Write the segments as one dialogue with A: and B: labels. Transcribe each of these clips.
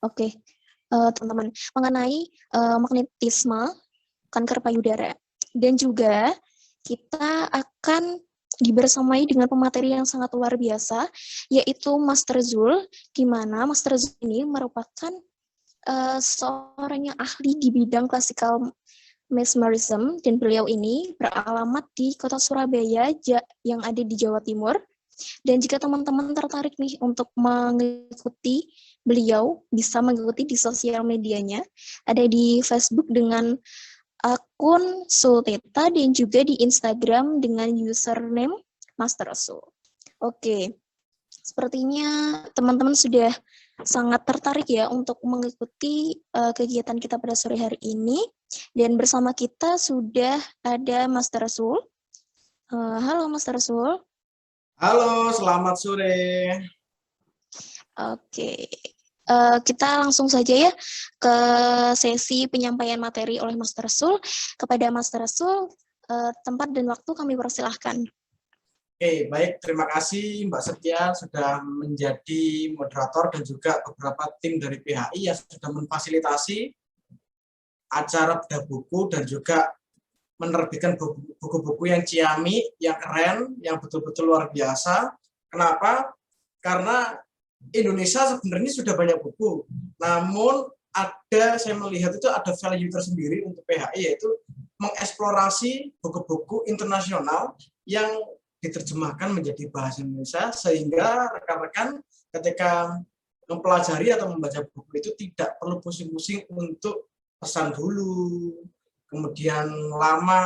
A: Oke, teman-teman, mengenai magnetisme kanker payudara. Dan juga kita akan dibersamai dengan pemateri yang sangat luar biasa, yaitu Master Zul, di mana Master Zul ini merupakan seorang yang ahli di bidang klasikal mesmerism, dan beliau ini beralamat di kota Surabaya yang ada di Jawa Timur. Dan jika teman-teman tertarik nih untuk mengikuti beliau, bisa mengikuti di sosial medianya, ada di Facebook dengan akun Sulteta dan juga di Instagram dengan username Master Sul. Oke, sepertinya teman-teman sudah sangat tertarik ya untuk mengikuti kegiatan kita pada sore hari ini. Dan bersama kita sudah ada Master Sul. Halo Master Sul.
B: Halo, selamat sore.
A: Oke, kita langsung saja ya ke sesi penyampaian materi oleh Master Sul. Kepada Master Sul, tempat dan waktu kami persilahkan.
B: Oke, baik. Terima kasih Mbak Setia sudah menjadi moderator dan juga beberapa tim dari PHI yang sudah memfasilitasi acara bedah buku dan juga menerbitkan buku-buku yang ciamik, yang keren, yang betul-betul luar biasa. Kenapa? Karena Indonesia sebenarnya sudah banyak buku, namun saya melihat itu ada value tersendiri untuk PHI, yaitu mengeksplorasi buku-buku internasional yang diterjemahkan menjadi bahasa Indonesia, sehingga rekan-rekan ketika mempelajari atau membaca buku itu tidak perlu pusing-pusing untuk pesan dulu, kemudian lama,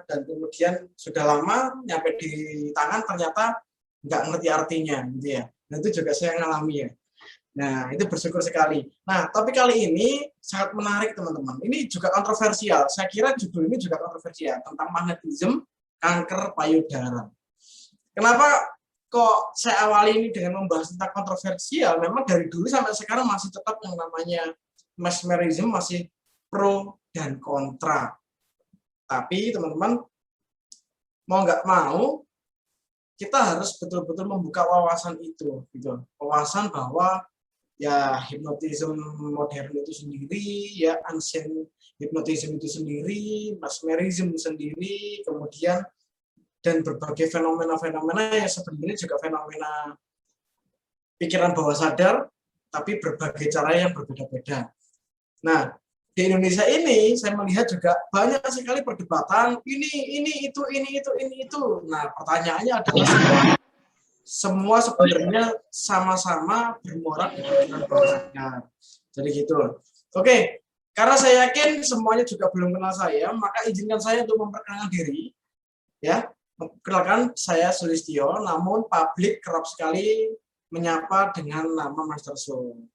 B: dan kemudian sudah lama nyampe di tangan ternyata nggak ngerti artinya, gitu ya. Dan itu juga saya ngalami ya. Nah, itu bersyukur sekali. Nah, tapi kali ini sangat menarik teman-teman. Ini juga kontroversial. Saya kira judul ini juga kontroversial tentang magnetisme kanker payudara. Kenapa kok saya awali ini dengan membahas tentang kontroversial? Memang dari dulu sampai sekarang masih tetap yang namanya mesmerism masih pro dan kontra. Tapi teman-teman, mau nggak mau, kita harus betul-betul membuka wawasan itu, gitu. Wawasan bahwa ya hipnotisme modern itu sendiri, ya ancient hypnotism itu sendiri, mesmerism sendiri, kemudian dan berbagai fenomena-fenomena yang sebenarnya juga fenomena pikiran bawah sadar, tapi berbagai cara yang berbeda-beda. Nah, di Indonesia ini saya melihat juga banyak sekali perdebatan ini itu. Nah, pertanyaannya adalah semua sebenarnya sama-sama bermuara di pikiran bawah sadar. Jadi gitu. Oke, karena saya yakin semuanya juga belum kenal saya, maka izinkan saya untuk memperkenalkan diri. Ya, perkenalkan saya Sulistyo, namun publik kerap sekali menyapa dengan nama Master Sul.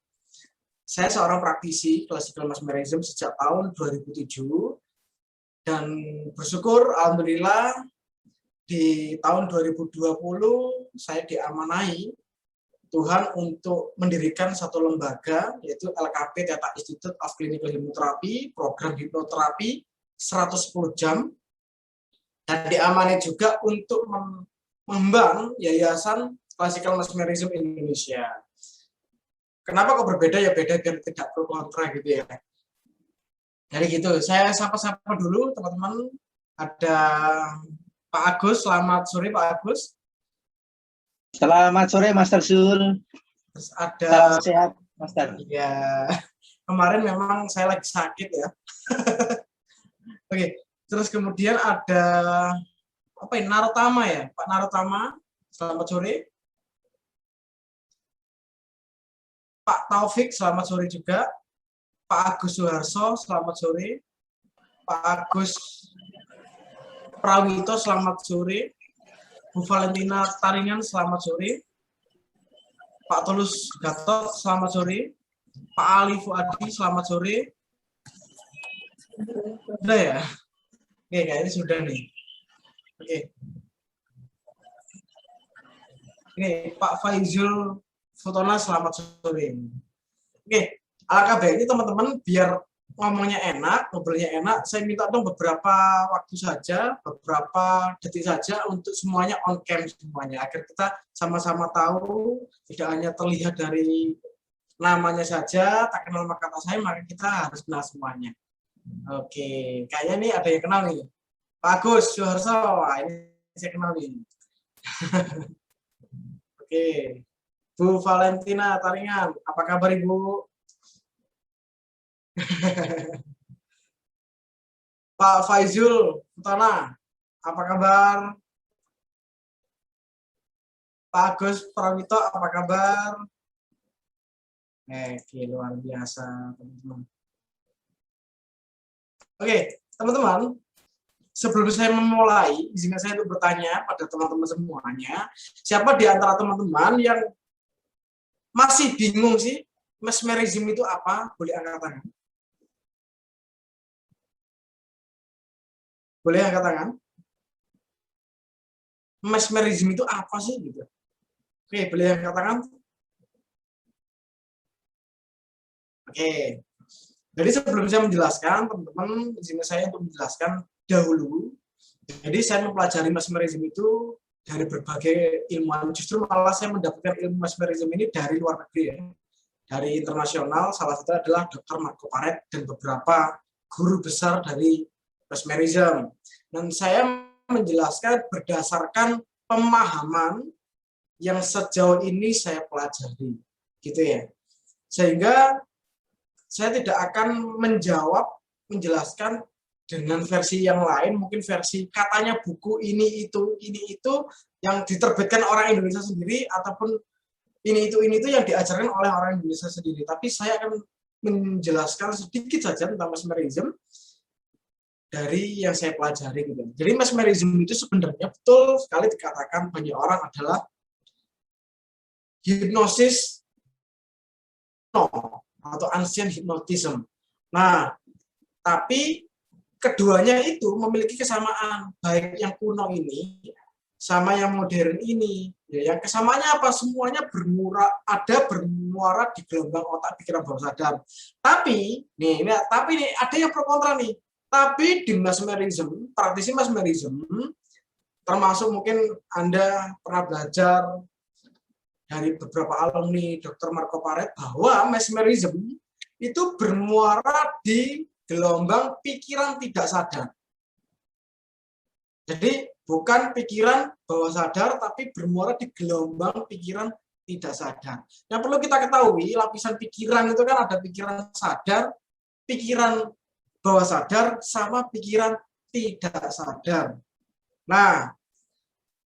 B: Saya seorang praktisi classical mesmerism sejak tahun 2007 dan bersyukur alhamdulillah di tahun 2020 saya diamanai Tuhan untuk mendirikan satu lembaga yaitu LKP Theta Institute of Clinical Hypnotherapy, program hipnoterapi 110 jam, dan diamanai juga untuk mengembang Yayasan Classical Mesmerism Indonesia. Kenapa kok berbeda? Ya beda biar tidak pro kontra gitu ya. Jadi gitu, saya sapa-sapa dulu teman-teman. Ada Pak Agus, selamat sore Pak Agus.
C: Selamat sore Master Sul.
B: Terus ada
C: salam sehat Master.
B: Ya, kemarin memang saya lagi sakit ya. Oke, terus kemudian ada apa ini Narotama ya, Pak Narotama, selamat sore. Pak Taufik, selamat sore juga. Pak Agus Suharso, selamat sore. Pak Agus Prawito, selamat sore. Bu Valentina Taringan, selamat sore. Pak Tulus Gatot, selamat sore. Pak Ali Fuadi, selamat sore. Sudah ya? Oke, kayaknya sudah nih. Oke. Ini Pak Faizul Fotona, selamat sore. Oke, alangkah baiknya teman-teman biar ngomongnya enak, ngobrolnya enak, saya minta dong beberapa waktu saja, beberapa detik saja untuk semuanya on cam semuanya, agar kita sama-sama tahu, tidak hanya terlihat dari namanya saja tak kenal maka tak sayang, maka kita harus kenal semuanya. Oke, kayaknya nih ada yang kenal nih. Pak Agus Suharso, wah, ini saya kenal nih. Oke, Bu Valentina Taringan, apa kabar Ibu? Pak Faizul Utana, apa kabar? Pak Agus Prawito, apa kabar? Oke, luar biasa, teman-teman. Oke, teman-teman, sebelum saya memulai, izinkan saya untuk bertanya pada teman-teman semuanya, siapa di antara teman-teman yang masih bingung sih, mesmerism itu apa? Boleh angkat tangan? Boleh angkat tangan? Mesmerism itu apa sih? Gitu. Oke, boleh angkat tangan? Oke, jadi sebelum saya menjelaskan, teman-teman, izinkan saya untuk menjelaskan dahulu. Jadi saya mempelajari mesmerism itu dari berbagai ilmuwan. Justru malah saya mendapatkan ilmu mesmerism ini dari luar negeri ya. Dari internasional, salah satu adalah Dr. Marco Paret dan beberapa guru besar dari mesmerism. Dan saya menjelaskan berdasarkan pemahaman yang sejauh ini saya pelajari, gitu ya. Sehingga saya tidak akan menjelaskan dengan versi yang lain, mungkin versi katanya buku ini itu yang diterbitkan orang Indonesia sendiri, ataupun ini itu yang diajarkan oleh orang Indonesia sendiri. Tapi saya akan menjelaskan sedikit saja tentang mesmerism dari yang saya pelajari gitu. Jadi mesmerism itu sebenarnya betul sekali dikatakan banyak orang adalah hipnosis atau ancient hypnotism. Nah, tapi keduanya itu memiliki kesamaan, baik yang kuno ini sama yang modern ini. Ya, yang kesamaannya apa? Semuanya bermuara di gelombang otak pikiran bawah sadar. Tapi nih ada yang pro kontra nih. Tapi di mesmerism, praktisi mesmerism, termasuk mungkin Anda pernah belajar dari beberapa alumni Dr. Marco Paret bahwa mesmerism itu bermuara di gelombang pikiran tidak sadar. Jadi bukan pikiran bawah sadar, tapi bermuara di gelombang pikiran tidak sadar. Yang perlu kita ketahui, lapisan pikiran itu kan ada pikiran sadar, pikiran bawah sadar, sama pikiran tidak sadar. Nah,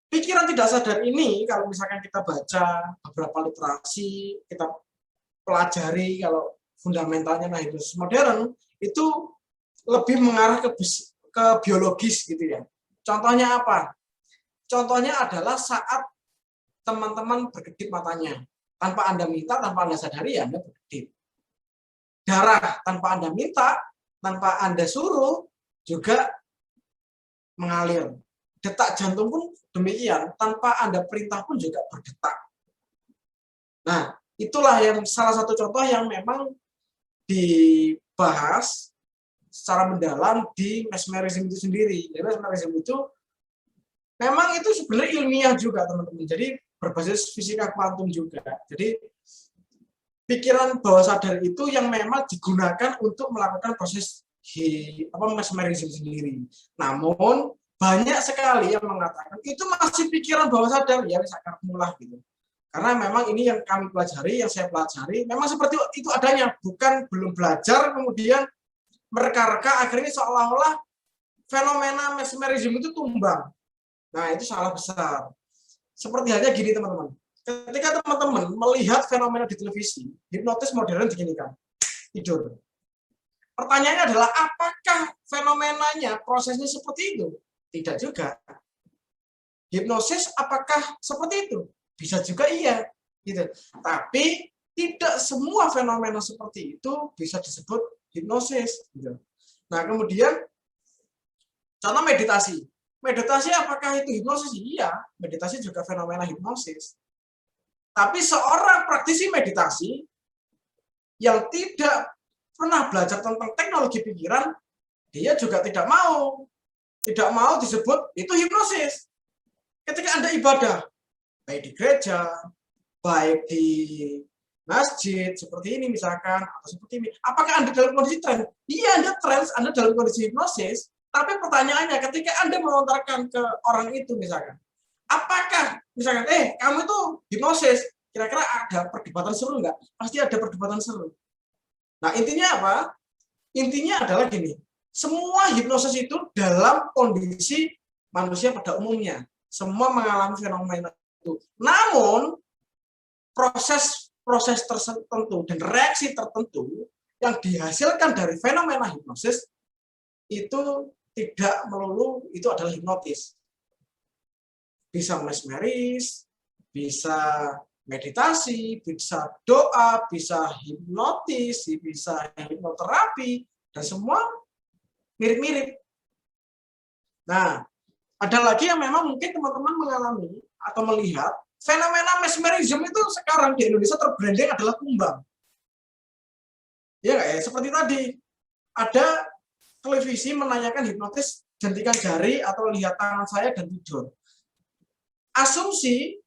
B: pikiran tidak sadar ini, kalau misalkan kita baca beberapa literasi, kita pelajari kalau fundamentalnya hipnosis modern, itu lebih mengarah ke biologis gitu ya. Contohnya apa? Contohnya adalah saat teman-teman berkedip matanya. Tanpa Anda minta, tanpa Anda sadari, Anda berkedip. Darah tanpa Anda minta, tanpa Anda suruh, juga mengalir. Detak jantung pun demikian, tanpa Anda perintah pun juga berdetak. Nah, itulah yang salah satu contoh yang memang dibahas secara mendalam di mesmerism itu sendiri. Jadi mesmerism itu memang itu sebenarnya ilmiah juga, teman-teman. Jadi berbasis fisika kuantum juga. Jadi pikiran bawah sadar itu yang memang digunakan untuk melakukan proses mesmerism sendiri. Namun banyak sekali yang mengatakan itu masih pikiran bawah sadar, ya sakar mulah gitu. Karena memang ini yang kami pelajari, yang saya pelajari, memang seperti itu adanya, bukan belum belajar kemudian mereka-reka akhirnya seolah-olah fenomena mesmerism itu tumbang. Nah, itu salah besar. Seperti halnya gini, teman-teman. Ketika teman-teman melihat fenomena di televisi, hipnotis modern diginikan, tidur. Pertanyaannya adalah apakah fenomenanya, prosesnya seperti itu? Tidak juga. Hipnosis apakah seperti itu? Bisa juga iya, gitu. Tapi tidak semua fenomena seperti itu bisa disebut hipnosis, gitu. Nah, kemudian contoh meditasi. Meditasi apakah itu hipnosis? Iya, meditasi juga fenomena hipnosis. Tapi seorang praktisi meditasi yang tidak pernah belajar tentang teknologi pikiran, dia juga tidak mau disebut itu hipnosis. Ketika Anda ibadah, baik di gereja, baik di masjid seperti ini misalkan, atau seperti ini. Apakah Anda dalam kondisi trans? Iya, Anda trans, Anda dalam kondisi hipnosis. Tapi pertanyaannya, ketika Anda melontarkan ke orang itu misalkan, apakah misalkan, kamu itu hipnosis, kira-kira ada perdebatan seru nggak? Pasti ada perdebatan seru. Nah, intinya apa? Intinya adalah gini, semua hipnosis itu dalam kondisi manusia pada umumnya. Semua mengalami fenomena itu. Namun, proses tertentu dan reaksi tertentu yang dihasilkan dari fenomena hipnosis itu tidak melulu itu adalah hipnotis. Bisa mesmeris, bisa meditasi, bisa doa, bisa hipnotis, bisa hipnoterapi, dan semua mirip-mirip. Nah, ada lagi yang memang mungkin teman-teman mengalami atau melihat fenomena mesmerism itu sekarang di Indonesia terbranding adalah kumbang. Ya nggak ya? Seperti tadi, ada televisi menanyakan hipnotis jentikan jari atau lihat tangan saya dan tidur. Asumsi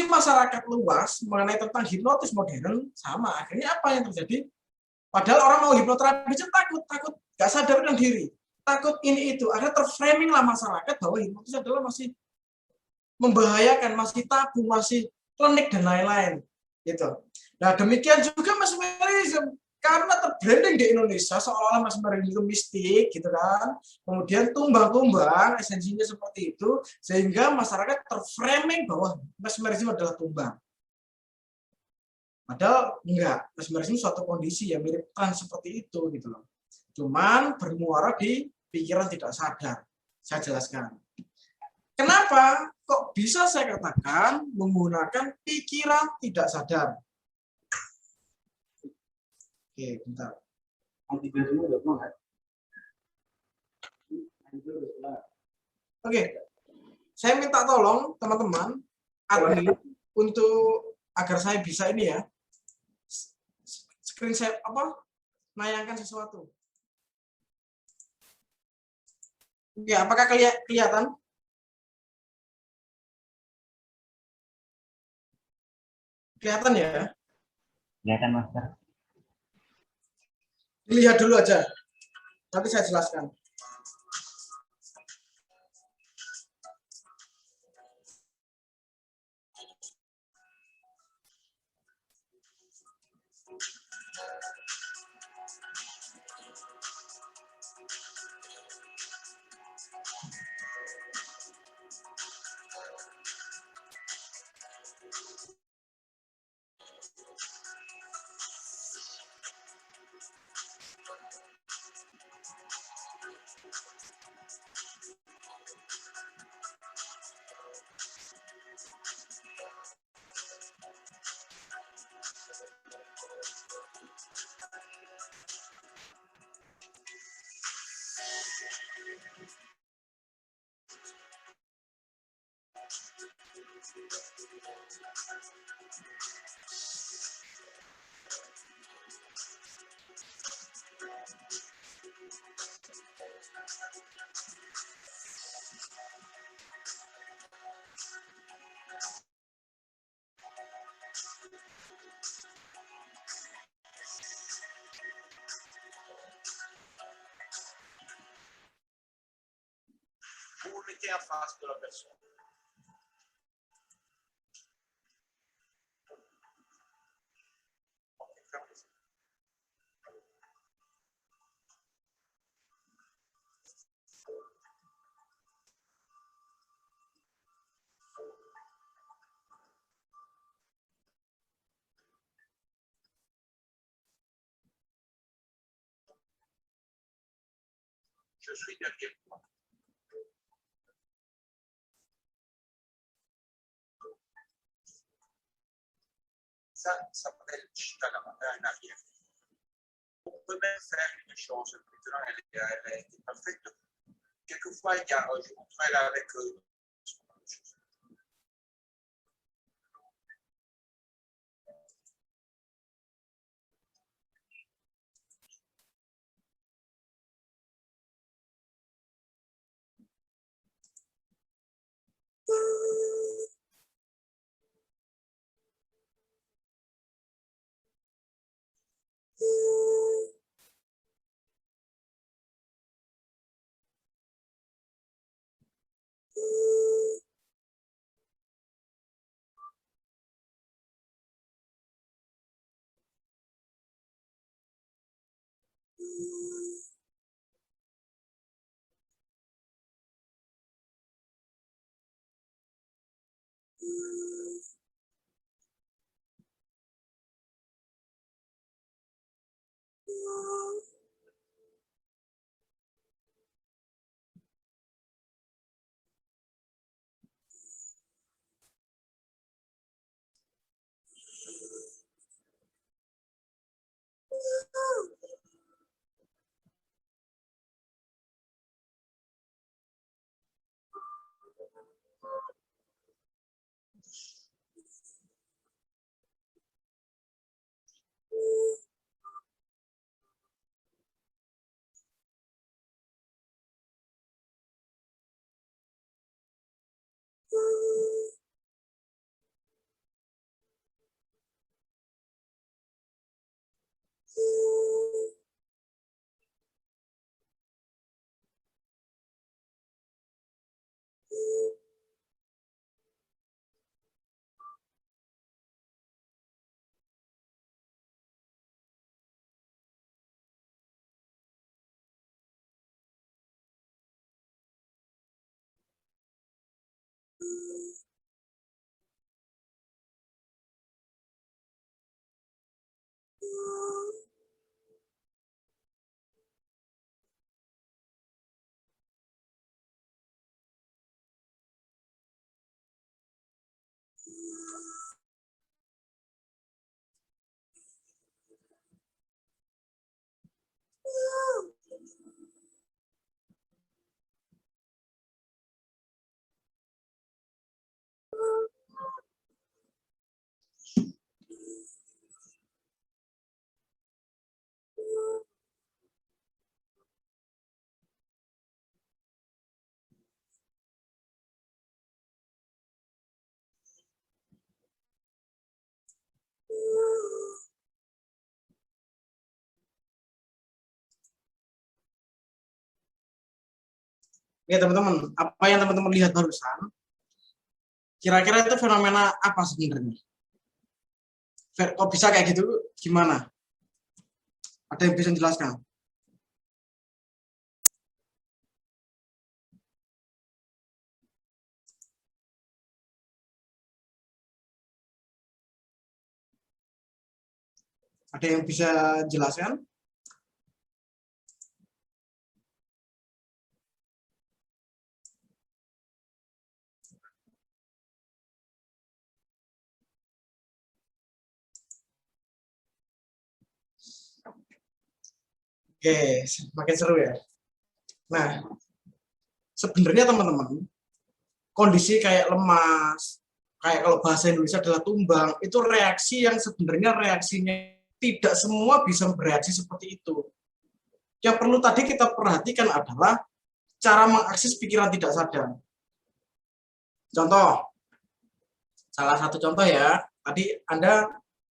B: masyarakat luas mengenai tentang hipnotis modern sama. Akhirnya apa yang terjadi? Padahal orang mau hipnoterapi takut nggak sadarkan diri, takut ini itu. Akhirnya terframing lah masyarakat bahwa hipnotis adalah masih membahayakan, masih tabu, masih klinik dan lain-lain. Gitu. Nah, demikian juga mesmerism. Karena terbranding di Indonesia seolah-olah mesmerism itu mistik, gitu kan. Kemudian tumbang-tumbang, esensinya seperti itu, sehingga masyarakat terframing bahwa mesmerism adalah tumbang. Padahal enggak, mesmerism suatu kondisi yang mirip trans seperti itu, gitu loh. Cuman bermuara di pikiran tidak sadar. Saya jelaskan. Kenapa kok bisa saya katakan menggunakan pikiran tidak sadar? Oke, bentar. Oke, saya minta tolong teman-teman admin untuk agar saya bisa ini ya, screen share menayangkan sesuatu. Oke, apakah kelihatan? Kelihatan ya?
C: Kelihatan, Master.
B: Lihat dulu aja. Nanti saya jelaskan. Vous vous mettez en face de la personne. Je suis derrière toi. Ça s'appelle Chitana en arrière. On peut même faire une chose, maintenant elle a été parfaite. Quelquefois, je montrerai avec Oke teman-teman, apa yang teman-teman lihat barusan, kira-kira itu fenomena apa sebenarnya? Kok bisa kayak gitu? Gimana? Ada yang bisa menjelaskan? Ada yang bisa jelaskan? Oke, makin seru ya. Nah, sebenarnya teman-teman, kondisi kayak lemas, kayak kalau bahasa Indonesia adalah tumbang, itu reaksi yang sebenarnya reaksinya tidak semua bisa bereaksi seperti itu. Yang perlu tadi kita perhatikan adalah cara mengakses pikiran tidak sadar. Contoh, salah satu contoh ya, tadi Anda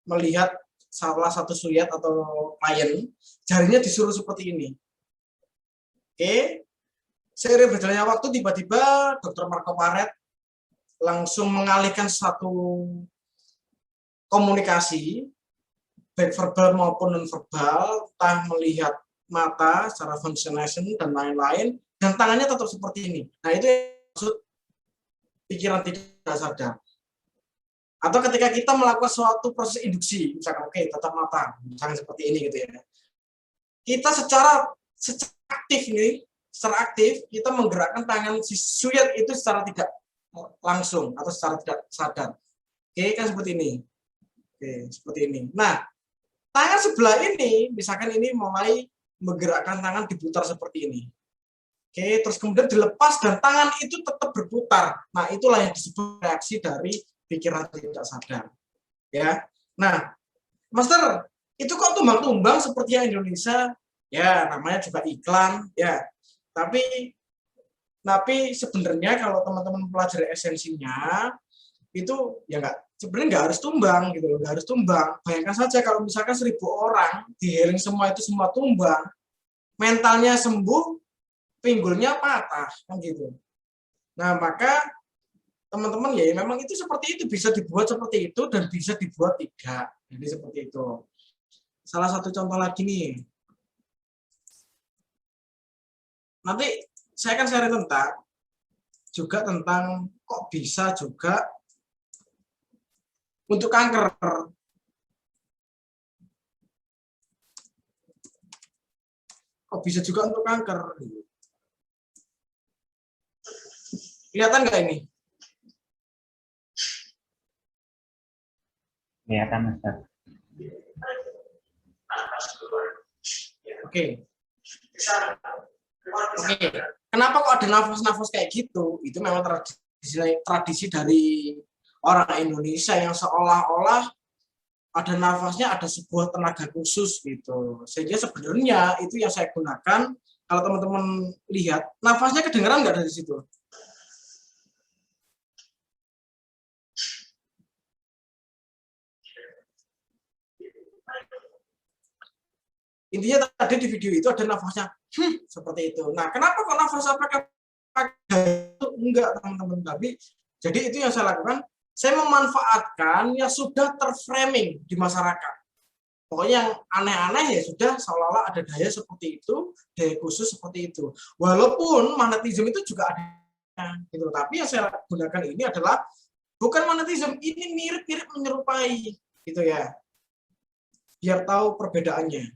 B: melihat salah satu suyat atau klien, jarinya disuruh seperti ini. Oke, seiring berjalannya waktu tiba-tiba Dr. Marco Paret langsung mengalihkan satu komunikasi, baik verbal maupun non-verbal, entah melihat mata secara functionation dan lain-lain, dan tangannya tetap seperti ini. Nah, itu yang maksud pikiran tidak sadar. Atau ketika kita melakukan suatu proses induksi, misalkan oke, tatap mata, misalkan seperti ini gitu ya. Kita secara aktif nih, secara aktif kita menggerakkan tangan si suyat itu secara tidak langsung atau secara tidak sadar. Oke, kan seperti ini. Oke, seperti ini. Nah, tangan sebelah ini, misalkan ini mulai menggerakkan tangan diputar seperti ini. Oke, terus kemudian dilepas dan tangan itu tetap berputar. Nah, itulah yang disebut reaksi dari pikiran tidak sadar. Ya. Nah, Master, itu kok tumbang-tumbang seperti yang Indonesia? Ya, namanya juga iklan, ya. Tapi sebenarnya kalau teman-teman pelajari esensinya, itu ya sebenarnya nggak harus tumbang gitu loh, nggak harus tumbang. Bayangkan saja kalau misalkan 1.000 orang di healing semua itu semua tumbang, mentalnya sembuh, pinggulnya patah, kan gitu. Nah, maka teman-teman ya memang itu seperti itu, bisa dibuat seperti itu dan bisa dibuat tidak. Jadi seperti itu. Salah satu contoh lagi nih. Nanti saya akan share tentang kok bisa juga untuk kanker. Kok bisa juga untuk kanker? Kelihatan nggak ini?
C: Kelihatan, Master.
B: Oke. Oke. Kenapa kok ada nafas-nafas kayak gitu? Itu memang tradisi dari orang Indonesia yang seolah-olah ada nafasnya ada sebuah tenaga khusus gitu. Sehingga sebenarnya itu yang saya gunakan. Kalau teman-teman lihat, nafasnya kedengeran nggak dari situ? Intinya tadi di video itu ada nafasnya seperti itu. Nah, kenapa kok nafas apakah enggak, teman-teman? Tapi jadi itu yang saya lakukan, saya memanfaatkan yang sudah terframing di masyarakat. Pokoknya yang aneh-aneh ya sudah seolah-olah ada daya seperti itu, daya khusus seperti itu. Walaupun magnetisme itu juga ada gitu, tapi yang saya gunakan ini adalah bukan magnetisme, ini mirip-mirip menyerupai gitu ya. Biar tahu perbedaannya.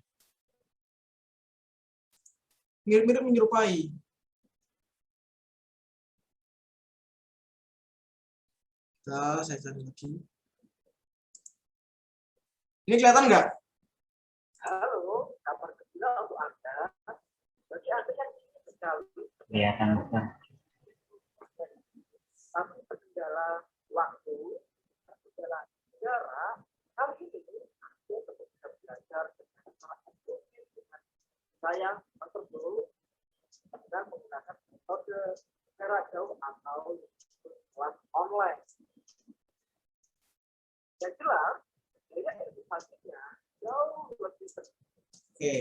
B: Mirip-mirip menyerupai. Nah, saya cari lagi. Ini kelihatan nggak?
D: Halo, kabar gembira untuk Anda. Bagi Anda yang ingin sekali,
C: Kelihatan, Master.
D: tapi terkendala waktu, terkendala jarak, kali ini Anda tetap bisa belajar dengan sangat efektif dengan saya Master Guru dengan menggunakan metode jarak jauh atau kelas online. Yang jelas, biaya edukasinya jauh lebih
B: Oke.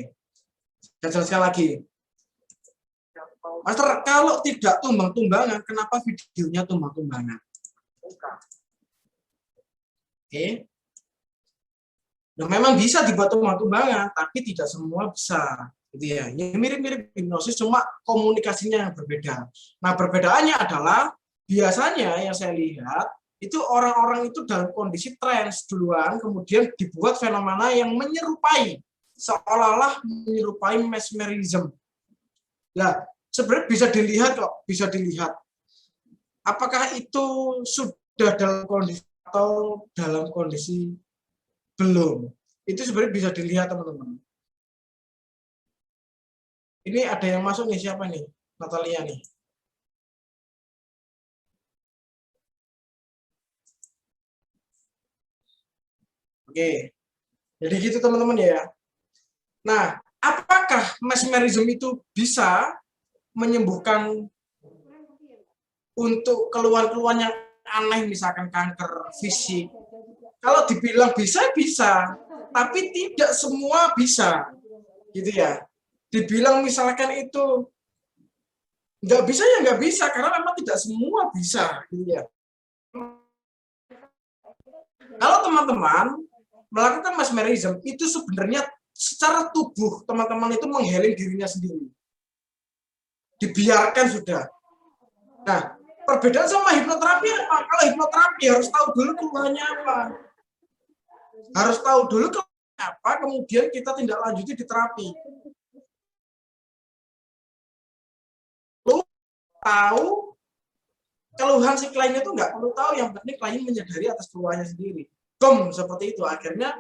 B: Saya jelaskan lagi.
D: terjangkau
B: Master, kalau tidak tumbang-tumbangan, kenapa videonya tumbang-tumbangan?
D: muka.
B: Oke. Nah, memang bisa dibuat tumbang-tumbangan, tapi tidak semua bisa. Gitu ya. Ini mirip-mirip hipnosis, cuma komunikasinya yang berbeda. Nah, perbedaannya adalah biasanya yang saya lihat itu orang-orang itu dalam kondisi trance duluan, kemudian dibuat fenomena yang menyerupai, seolah-olah menyerupai mesmerism. Nah, sebenarnya bisa dilihat kok, bisa dilihat. Apakah itu sudah dalam kondisi atau dalam kondisi belum? Itu sebenarnya bisa dilihat, teman-teman. Ini ada yang masuk nih, siapa nih? Natalia nih. Oke. Jadi gitu, teman-teman ya. Nah, apakah mesmerism itu bisa menyembuhkan untuk keluhan-keluhan yang aneh, misalkan kanker fisik? Kalau dibilang bisa, bisa. Tapi tidak semua bisa. Gitu ya. Dibilang misalkan itu nggak bisa ya nggak bisa, karena memang tidak semua bisa. Gitu ya. Kalau teman-teman melakukan mesmerism, itu sebenarnya secara tubuh teman-teman itu menghealing dirinya sendiri. Dibiarkan sudah. Nah, perbedaan sama hipnoterapi apa? Kalau hipnoterapi harus tahu dulu keluhannya apa. Harus tahu dulu keluhannya apa, kemudian kita tindak lanjuti di terapi. Lu tahu keluhan si kliennya itu nggak perlu tahu, yang penting klien menyadari atas keluhannya sendiri. Seperti itu. Akhirnya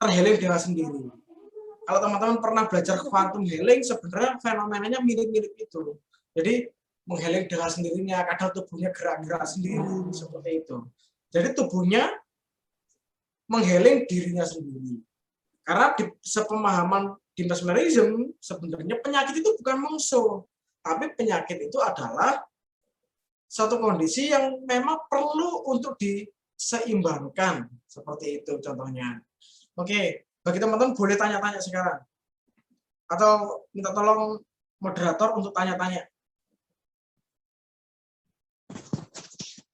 B: terhealing dengan sendiri. Kalau teman-teman pernah belajar quantum healing, sebenarnya fenomenanya mirip-mirip itu. Jadi menghealing dengan sendirinya, kadang tubuhnya gerak-gerak sendiri, seperti itu. Jadi tubuhnya menghealing dirinya sendiri. Karena di sepemahaman di mesmerism, sebenarnya penyakit itu bukan musuh, tapi penyakit itu adalah satu kondisi yang memang perlu untuk diseimbangkan, seperti itu contohnya. Oke, bagi teman-teman boleh tanya-tanya sekarang, atau minta tolong moderator untuk tanya-tanya.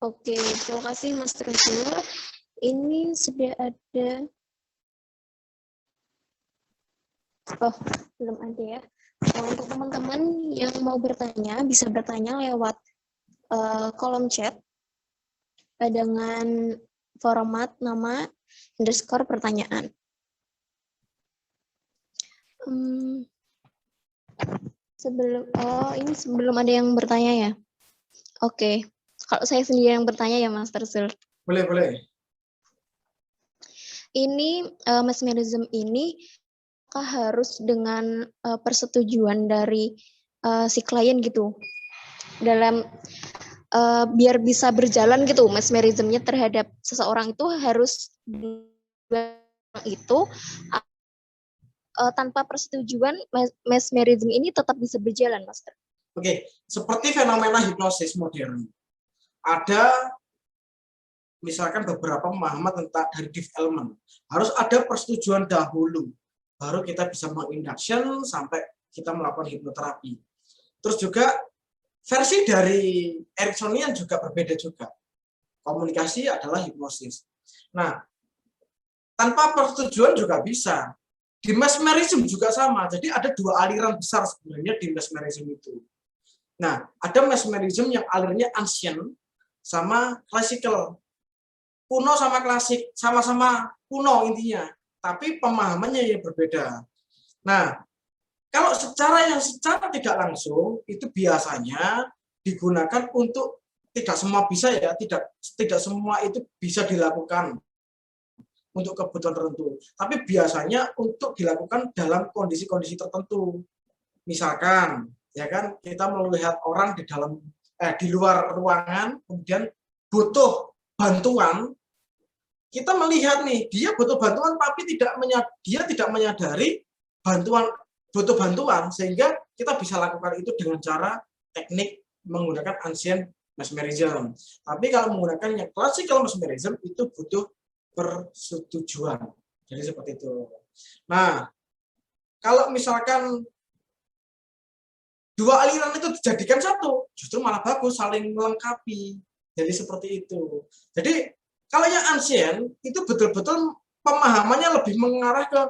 A: Oke, terima kasih Mas Teguh. Ini sudah ada. Oh, belum ada ya. Untuk teman-teman yang mau bertanya, bisa bertanya lewat kolom chat dengan format nama underscore pertanyaan. Sebelum ada yang bertanya ya. Oke. Kalau saya sendiri yang bertanya ya, Master Sul.
B: Boleh.
A: Ini mesmerism ini harus dengan persetujuan dari si klien gitu. Dalam biar bisa berjalan gitu mesmerismnya terhadap seseorang itu harus itu tanpa persetujuan mesmerism ini tetap bisa berjalan, Master.
B: Oke, seperti fenomena hipnosis modern. Ada misalkan beberapa pemahaman tentang dari Deep Element. Harus ada persetujuan dahulu, baru kita bisa menginduction sampai kita melakukan hipnoterapi. Terus juga versi dari Ericksonian juga berbeda juga. Komunikasi adalah hipnosis. Nah, tanpa persetujuan juga bisa. Di mesmerism juga sama. Jadi ada dua aliran besar sebenarnya di mesmerism itu. Nah, ada mesmerism yang alirnya ancient sama classical. Kuno sama klasik, sama-sama kuno intinya. Tapi pemahamannya yang berbeda. Nah, kalau secara tidak langsung, itu biasanya digunakan untuk, tidak semua bisa ya, tidak semua itu bisa dilakukan untuk kebutuhan tertentu. Tapi biasanya untuk dilakukan dalam kondisi-kondisi tertentu. Misalkan, ya kan, kita melihat orang di luar ruangan, kemudian butuh bantuan, kita melihat nih, dia butuh bantuan, tapi dia tidak menyadari butuh bantuan, sehingga kita bisa lakukan itu dengan cara teknik menggunakan ancient mesmerism. Tapi kalau menggunakan yang classical mesmerism, itu butuh persetujuan. Jadi seperti itu. Nah, kalau misalkan dua aliran itu dijadikan satu, justru malah bagus, saling melengkapi. Jadi seperti itu. Jadi kalau yang ancient itu betul-betul pemahamannya lebih mengarah ke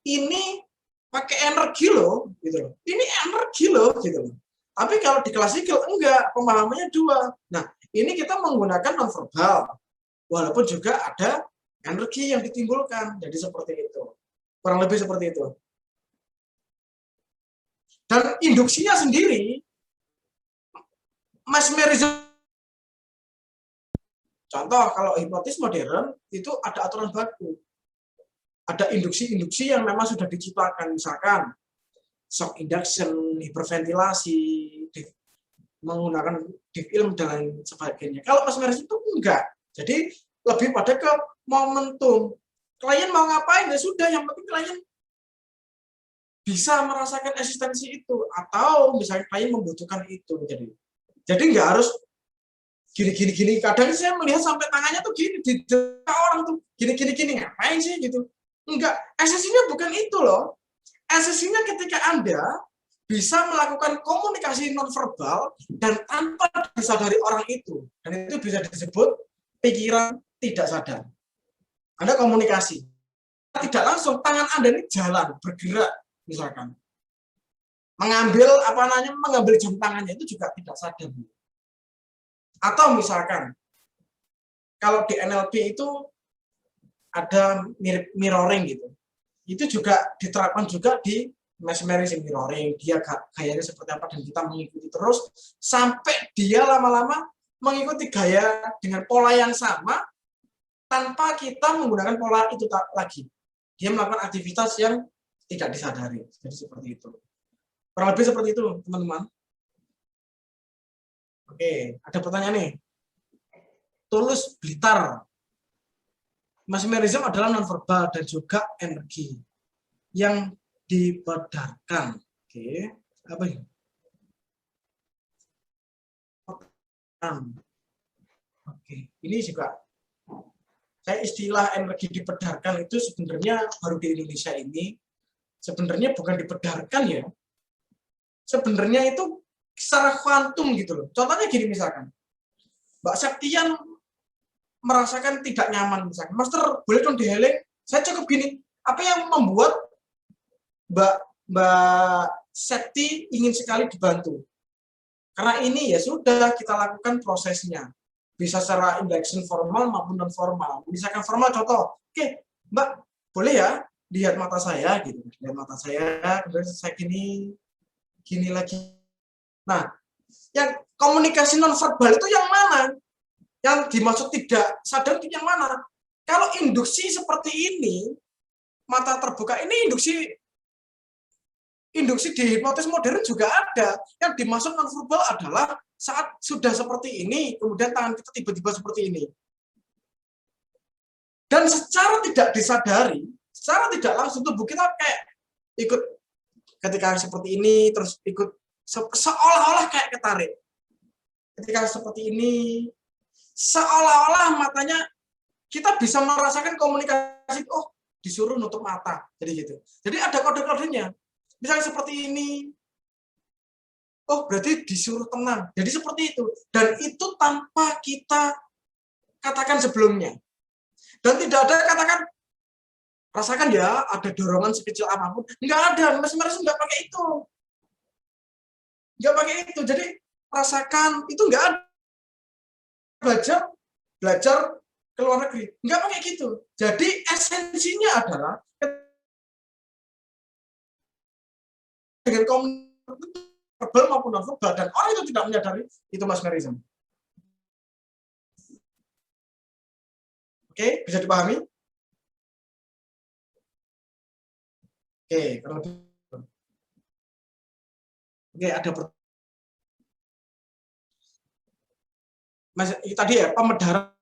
B: ini pakai energi loh, gitu loh. Ini energi loh, gitu loh. Tapi kalau di klasikal enggak, pemahamannya dua. Nah, ini kita menggunakan nonverbal, walaupun juga ada energi yang ditimbulkan. Jadi seperti itu. Kurang lebih seperti itu. Dan induksinya sendiri, mesmerism. Contoh, kalau hipnotis modern, itu ada aturan baku. Ada induksi-induksi yang memang sudah diciptakan. Misalkan, shock induction, hiperventilasi, menggunakan deep ilm, dan sebagainya. Kalau mesmerism itu enggak. Jadi, lebih pada ke momentum. Klien mau ngapain, ya sudah, yang penting klien bisa merasakan eksistensi itu. Atau misalnya klien membutuhkan itu. Jadi nggak harus gini. Kadang saya melihat sampai tangannya tuh gini, di orang tuh gini, ngapain sih gitu. Enggak, esensinya bukan itu loh. Esensinya ketika Anda bisa melakukan komunikasi nonverbal dan tanpa disadari orang itu. Dan itu bisa disebut pikiran tidak sadar. Anda komunikasi. Tidak langsung, tangan Anda ini jalan, bergerak, misalkan. Mengambil jam tangannya itu juga tidak sadar. Atau misalkan, kalau di NLP itu ada mirroring gitu. Itu juga diterapkan juga di mesmerism mirroring. Dia gayanya seperti apa dan kita mengikuti terus sampai dia lama-lama mengikuti gaya dengan pola yang sama tanpa kita menggunakan pola itu lagi. Dia melakukan aktivitas yang tidak disadari. Jadi seperti itu. Kurang lebih seperti itu, teman-teman. Oke, ada pertanyaan nih. Tulus Blitar. Mesmerism adalah nonverbal dan juga energi yang dipedarkan. Oke, apa ini? Oke, ini juga saya istilah energi dipedarkan itu sebenarnya baru di Indonesia ini. Sebenarnya bukan dipedarkan ya. Sebenarnya itu secara kuantum gitu loh. Contohnya gini misalkan. Mbak Septian merasakan tidak nyaman misalkan. Master, boleh dong diheling? Saya cukup gini. Apa yang membuat Mbak Septi ingin sekali dibantu? Karena ini ya sudah kita lakukan prosesnya. bisa secara interaction formal maupun non formal. Misalkan formal contoh, oke, Mbak, boleh ya lihat mata saya gitu. Lihat mata saya, kemudian saya gini lagi. Nah, yang komunikasi non verbal itu yang mana? Yang dimaksud tidak sadar itu yang mana? Kalau induksi seperti ini, mata terbuka ini induksi di hipnotis modern juga ada. Yang dimaksud non verbal adalah saat sudah seperti ini, kemudian tangan kita tiba-tiba seperti ini. Dan secara tidak disadari, secara tidak langsung tubuh kita kayak ikut ketika seperti ini, terus ikut seolah-olah kayak ketarik. Ketika seperti ini, seolah-olah matanya kita bisa merasakan komunikasi, oh disuruh nutup mata, jadi gitu. Jadi ada kode-kodenya. Misalnya seperti ini, oh berarti disuruh tenang. Jadi seperti itu. Dan itu tanpa kita katakan sebelumnya. Dan tidak ada katakan, rasakan ya, ada dorongan sekecil apapun. Enggak ada, Mas enggak pakai itu. Enggak pakai itu. Jadi rasakan, itu enggak ada. Belajar ke luar negeri. Enggak pakai gitu. Jadi esensinya adalah dengan komunikasi verbal maupun non verbal, dan orang itu tidak menyadari itu mesmerism. Oke, bisa dipahami? Oke, kalau oke, ada Mas, tadi ya pemedaran.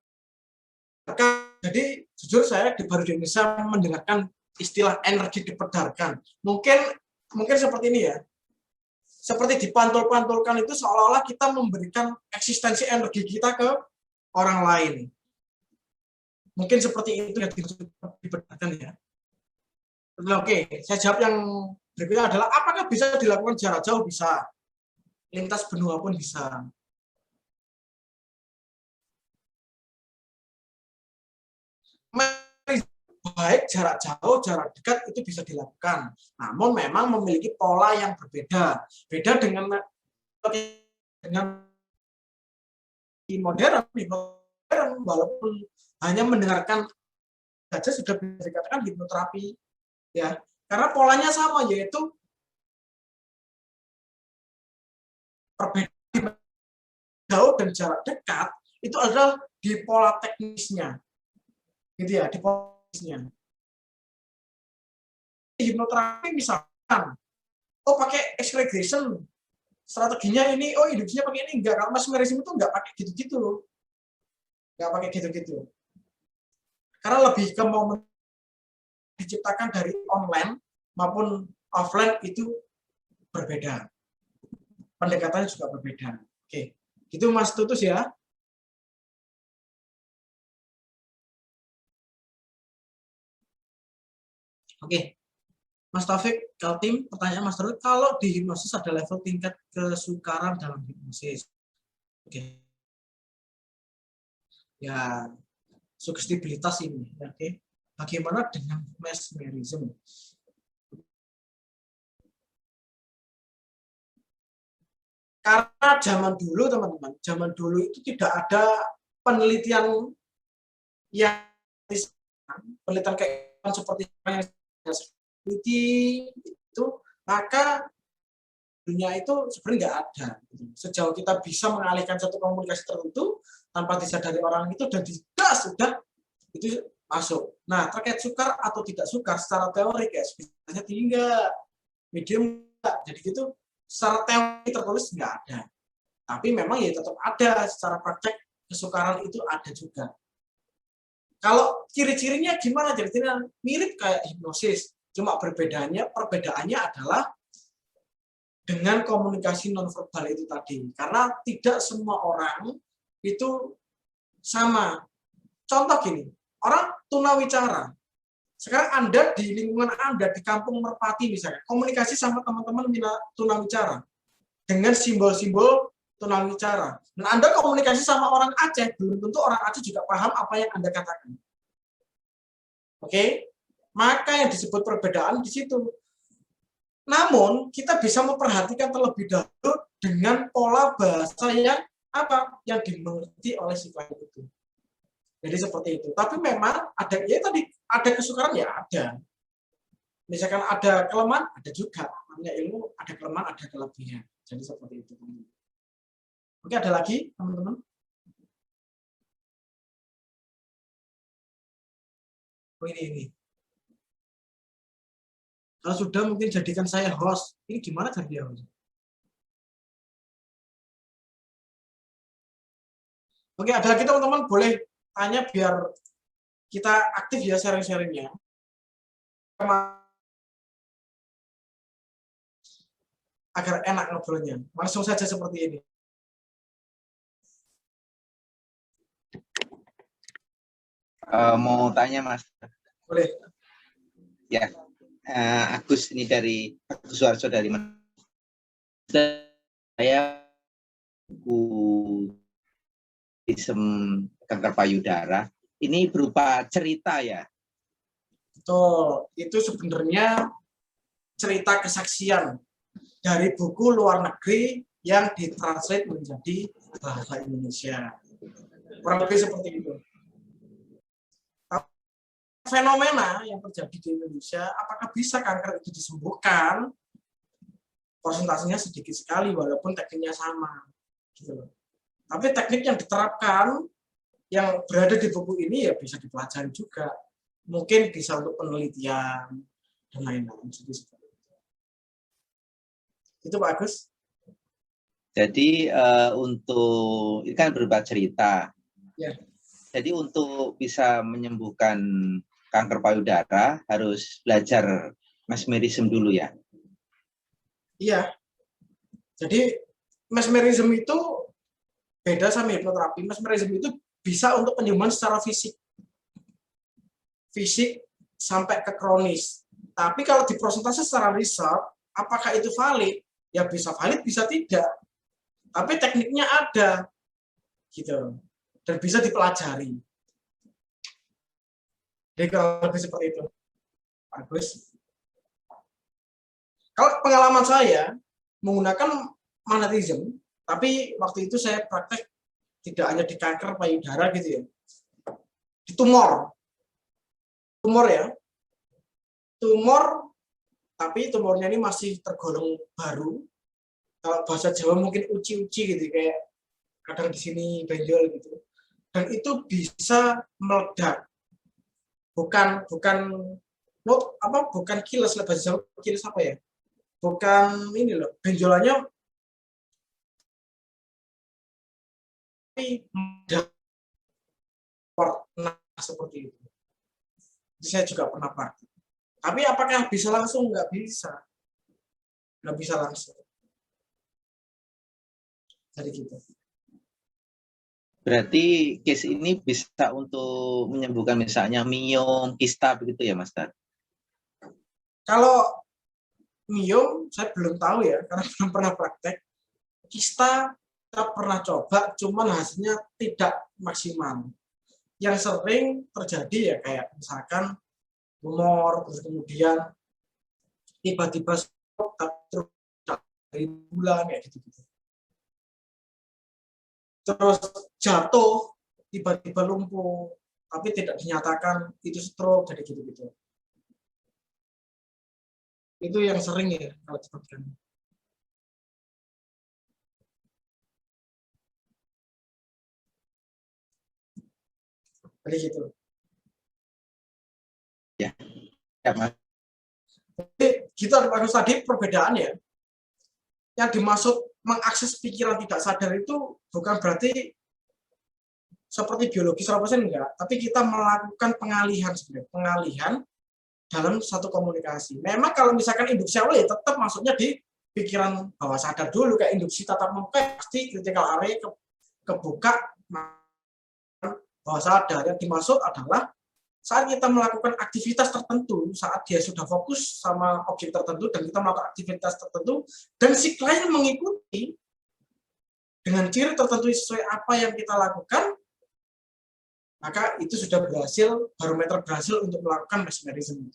B: Jadi jujur saya baru di Indonesia mendengarkan istilah energi dipedarkan. Mungkin seperti ini ya. Seperti dipantul-pantulkan itu seolah-olah kita memberikan eksistensi energi kita ke orang lain. Mungkin seperti itu yang dibedakan ya. Oke, saya jawab yang berikutnya adalah apakah bisa dilakukan jarak jauh? Bisa. Lintas benua pun bisa. Baik jarak jauh, jarak dekat itu bisa dilakukan. Namun memang memiliki pola yang berbeda. Beda dengan modern, walaupun hanya mendengarkan saja sudah bisa dikatakan hipnoterapi, ya. Karena polanya sama, yaitu perbedaan jauh dan jarak dekat itu adalah di pola teknisnya, gitu ya, di pola teknisnya. Hipnoterapi misalkan, oh pakai X-regression, strateginya ini, oh induksinya pakai ini, enggak. Kalau mesmerism itu enggak pakai gitu-gitu loh. Enggak pakai gitu-gitu. Karena lebih ke momen diciptakan dari online maupun offline itu berbeda. Pendekatannya juga berbeda. Oke, gitu Mas Tutus ya. Oke, Mas Taufik, Kaltim, pertanyaan Mas Taufik, kalau di hipnosis ada level tingkat kesukaran dalam hipnosis. Oke. Ya, sugestibilitas ini. Oke. Bagaimana dengan mesmerism? Karena zaman dulu, teman-teman, zaman dulu itu tidak ada penelitian yang penelitian kayak seperti yang itu, maka dunia itu sebenarnya nggak ada. Sejauh kita bisa mengalihkan satu komunikasi tertentu tanpa disadari orang itu dan sudah itu masuk. Nah, terkait sukar atau tidak sukar secara teori kayak biasanya tinggi enggak, medium enggak. Jadi gitu secara teori tertulis enggak ada. Tapi memang ya tetap ada secara praktek kesukaran itu ada juga. Kalau ciri-cirinya gimana? Ciri-cirinya mirip kayak hipnosis, cuma perbedaannya adalah dengan komunikasi nonverbal itu tadi. Karena tidak semua orang itu sama. Contoh gini, orang tunawicara. Sekarang Anda di lingkungan Anda, di kampung Merpati misalnya, komunikasi sama teman-teman tunawicara dengan simbol-simbol tunawicara. Dan Anda komunikasi sama orang Aceh, belum tentu orang Aceh juga paham apa yang Anda katakan. Oke? Maka yang disebut perbedaan di situ. Namun, kita bisa memperhatikan terlebih dahulu dengan pola bahasa yang apa yang dimengerti oleh si klien itu. Jadi seperti itu. Tapi memang ada ya tadi ada kesukaran ya ada. Misalkan ada kelemahan ada juga. Namanya ilmu ada kelemahan ada kelebihan. Jadi seperti itu. Oke, ada lagi teman-teman? Oh ini. Kalau sudah mungkin jadikan saya host. Ini gimana jadi host? Oke, ada lagi teman-teman boleh tanya biar kita aktif ya sharing-sharingnya. Agar enak ngobrolnya. Langsung saja seperti ini.
E: Mau tanya Mas.
B: Boleh.
E: Ya, Agus ini dari Agus Suarso dari mana? Saya autism kanker payudara. Ini berupa cerita ya.
B: Betul. Itu sebenarnya cerita kesaksian dari buku luar negeri yang ditranslate menjadi bahasa Indonesia. Kurang lebih seperti itu. Fenomena yang terjadi di Indonesia, apakah bisa kanker itu disembuhkan? Persentasenya sedikit sekali, walaupun tekniknya sama. Gitu loh. Tapi teknik yang diterapkan, yang berada di buku ini ya bisa dipelajari juga. Mungkin bisa untuk penelitian, dan lain-lain. Itu Pak Agus.
E: Jadi untuk, ini kan berupa cerita.
B: Ya.
E: Jadi untuk bisa menyembuhkan kanker payudara harus belajar mesmerism dulu ya?
B: Iya. Jadi mesmerism itu beda sama hipnoterapi. Mesmerism itu bisa untuk penyembuhan secara fisik. Fisik sampai ke kronis. Tapi kalau dipresentasi secara riset, apakah itu valid? Ya bisa valid, bisa tidak. Tapi tekniknya ada. Gitu. Dan bisa dipelajari. Jadi kalau lebih seperti itu. Bagus. Kalau pengalaman saya menggunakan magnetism, tapi waktu itu saya praktek tidak hanya di kanker payudara gitu ya, di tumor ya, tumor, tapi tumornya ini masih tergolong baru. Kalau bahasa Jawa mungkin uci-uci gitu, kayak kadang di sini benjol gitu, dan itu bisa meledak. Bukan kiles, bahasa Jawa kiles apa ya? Bukan ini loh, benjolannya warna seperti itu. Jadi saya juga pernah praktik. Tapi apakah bisa langsung? Nggak bisa. Nggak bisa langsung. Jadi gitu.
E: Berarti case ini bisa untuk menyembuhkan misalnya miom, kista begitu ya Mas Tar?
B: Kalau miom saya belum tahu ya, karena belum pernah praktek. Kista kita pernah coba, cuman hasilnya tidak maksimal. Yang sering terjadi ya kayak misalkan tumor, terus kemudian tiba-tiba terus dari bulan kayak gitu-gitu. Terus jatuh, tiba-tiba lumpuh, tapi tidak dinyatakan itu stroke, jadi gitu-gitu. Itu yang sering ya kalau disebutkan. Jadi gitu.
E: Ya, Mas.
B: Jadi gitu Agus tadi perbedaannya. Yang dimaksud mengakses pikiran tidak sadar itu bukan berarti seperti biologi 100% enggak, tapi kita melakukan pengalihan sebenarnya, pengalihan dalam satu komunikasi. Memang kalau misalkan induksi awal ya tetap maksudnya di pikiran bawah sadar dulu, kayak induksi tatap muka pasti critical area kebuka bawah sadar. Yang dimaksud adalah saat kita melakukan aktivitas tertentu, saat dia sudah fokus sama objek tertentu dan kita melakukan aktivitas tertentu dan si klien mengikuti dengan ciri tertentu sesuai apa yang kita lakukan, maka itu sudah berhasil, barometer berhasil untuk melakukan mesmerism.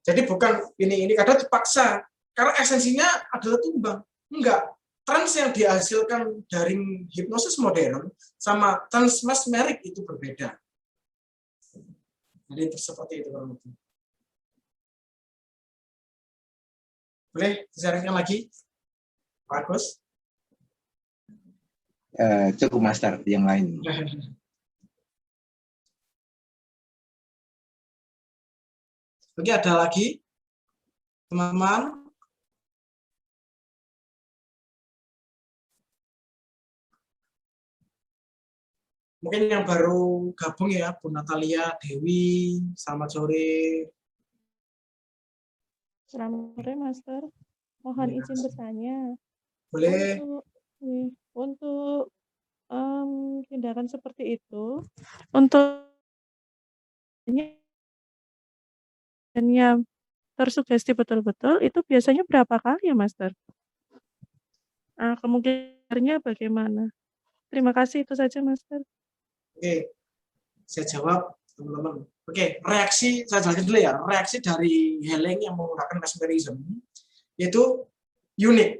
B: Jadi bukan ini kadang dipaksa, karena esensinya adalah tumbang. Enggak, trans yang dihasilkan dari hipnosis modern sama trans mesmerik itu berbeda. Jadi seperti itu kurang lebih. Boleh sharingnya lagi, Pak Agus?
E: Cukup Master, yang lain.
B: Oke, ada lagi teman-teman? Mungkin yang baru gabung ya, Bu Natalia, Dewi, selamat sore.
F: Selamat sore, Master. Mohon
B: Terima
F: izin
B: kasih.
F: bertanya.
B: Boleh.
F: Untuk tindakan seperti itu, untuk tersugesti betul-betul, itu biasanya berapa kali ya, Master? Kemungkinannya bagaimana? Terima kasih, itu saja, Master.
B: Oke, saya jawab teman-teman. Oke, reaksi saya jelaskan dulu ya. Reaksi dari healing yang menggunakan mesmerism itu unik.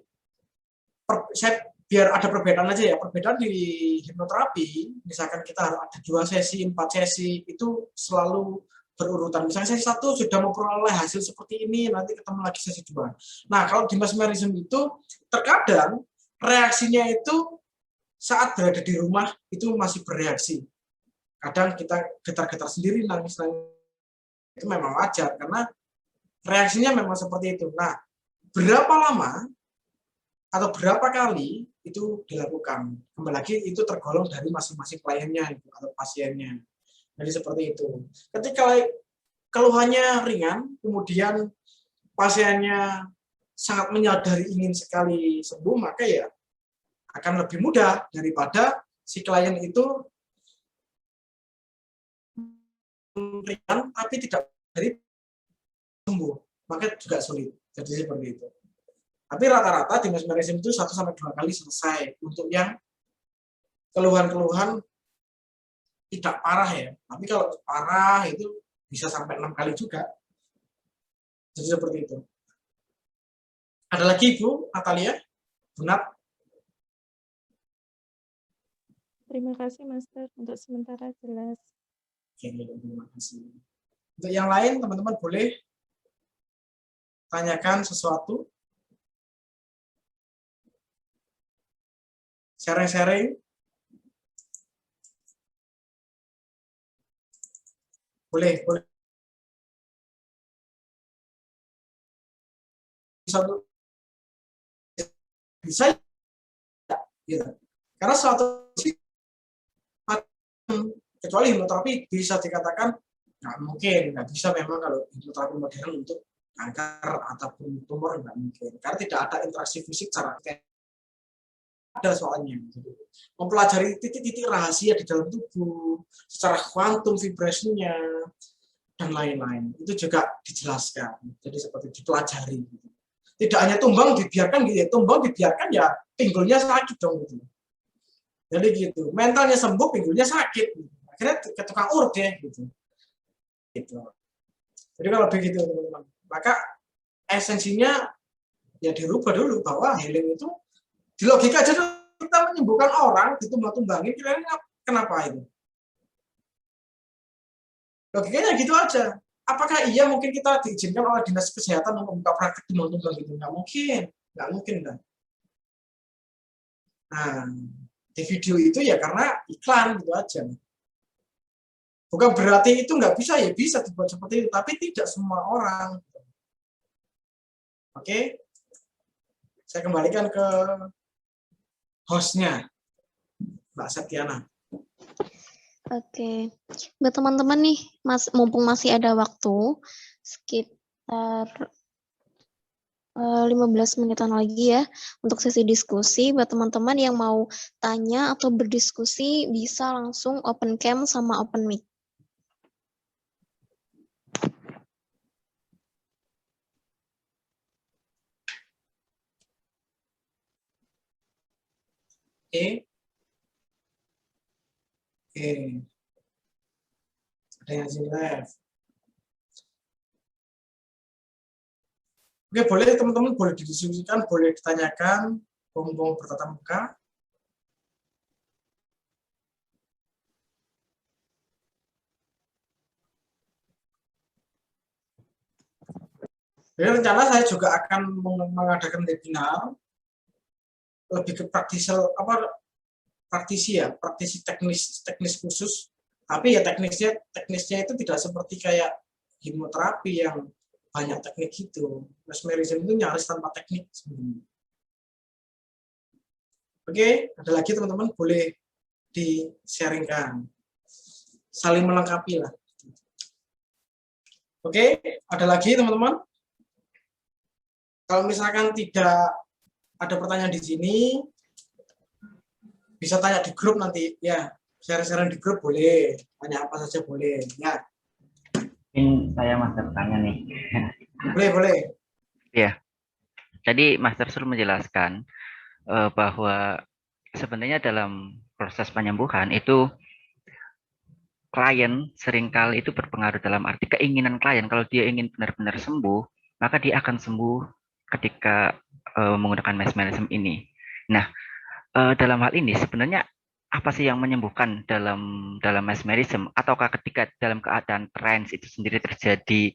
B: Biar ada perbedaan aja ya. Perbedaan di hipnoterapi, misalkan kita harus ada 2 sesi, 4 sesi, itu selalu berurutan. Misalnya sesi 1 sudah memperoleh hasil seperti ini, nanti ketemu lagi sesi 2. Nah, kalau di mesmerism itu terkadang reaksinya itu saat berada di rumah itu masih bereaksi. Kadang kita getar-getar sendiri, nangis-nangis, itu memang wajar karena reaksinya memang seperti itu. Nah, berapa lama atau berapa kali itu dilakukan? Kembali lagi itu tergolong dari masing-masing kliennya atau pasiennya. Jadi seperti itu. Ketika keluhannya ringan, kemudian pasiennya sangat menyadari ingin sekali sembuh, maka ya akan lebih mudah daripada si klien itu ringan tapi tidak dari sembuh, maka juga sulit. Jadi seperti itu. Tapi rata-rata di mesmerism itu 1-2 kali selesai untuk yang keluhan-keluhan tidak parah ya. Tapi kalau parah itu bisa sampai 6 kali juga. Jadi seperti itu. Ada lagi Ibu Natalia? Bu Nat?
F: Terima kasih, Master. Untuk sementara jelas.
B: Oke, terima kasih. Untuk yang lain, teman-teman boleh tanyakan sesuatu. Sharing-sharing. Boleh. Bisa gitu. Karena suatu kecuali hipnoterapi bisa dikatakan nggak bisa memang kalau hipnoterapi modern untuk kanker ataupun tumor nggak mungkin karena tidak ada interaksi fisik secara ada soalnya mempelajari titik-titik rahasia di dalam tubuh secara kuantum vibrasinya dan lain-lain itu juga dijelaskan jadi seperti dipelajari tidak hanya tumbang dibiarkan gitu ya tumbang dibiarkan ya pinggulnya sakit dong gitu jadi gitu mentalnya sembuh pinggulnya sakit gitu. Akhirnya ke tukang urut ya gitu. Jadi kalau begitu teman-teman, maka esensinya ya dirubah dulu bahwa healing itu di logika aja kita menyembuhkan orang ditumbang-tumbangin kira-kira kenapa itu? Logikanya gitu aja. Apakah iya mungkin kita diizinkan oleh dinas kesehatan untuk membuka praktek tumbang-tumbang gitu? Nggak mungkin kan? Nah, di video itu ya karena iklan gitu aja. Bukan berarti itu nggak bisa, ya bisa dibuat seperti itu, tapi tidak semua orang. Oke, saya kembalikan ke hostnya, Mbak Septiana.
A: Oke, buat teman-teman nih, mumpung masih ada waktu, sekitar 15 menitan lagi ya, untuk sesi diskusi. Buat teman-teman yang mau tanya atau berdiskusi, bisa langsung open cam sama open mic.
B: Oke. Ada yang live. Oke, boleh teman-teman boleh didiskusikan, boleh ditanyakan. mumpung bertatap muka. Jadi rencana saya juga akan mengadakan webinar lebih ke praktisi teknis khusus. Tapi ya teknisnya itu tidak seperti kayak hipnoterapi yang banyak teknik itu. Mesmerism itu nyaris tanpa teknik sebenarnya. Oke, ada lagi teman-teman boleh di-sharingkan. Saling melengkapi lah. Oke, ada lagi teman-teman? Kalau misalkan tidak ada pertanyaan di sini, bisa tanya di grup nanti. Ya, share-share di grup boleh. Tanya apa saja boleh. Ya.
C: Mungkin saya Master tanya nih.
B: Boleh.
G: Ya, tadi Master sudah menjelaskan bahwa sebenarnya dalam proses penyembuhan itu klien seringkali itu berpengaruh dalam arti keinginan klien. Kalau dia ingin benar-benar sembuh, maka dia akan sembuh ketika menggunakan mesmerism ini. Nah, dalam hal ini sebenarnya apa sih yang menyembuhkan dalam mesmerism, ataukah ketika dalam keadaan trance itu sendiri terjadi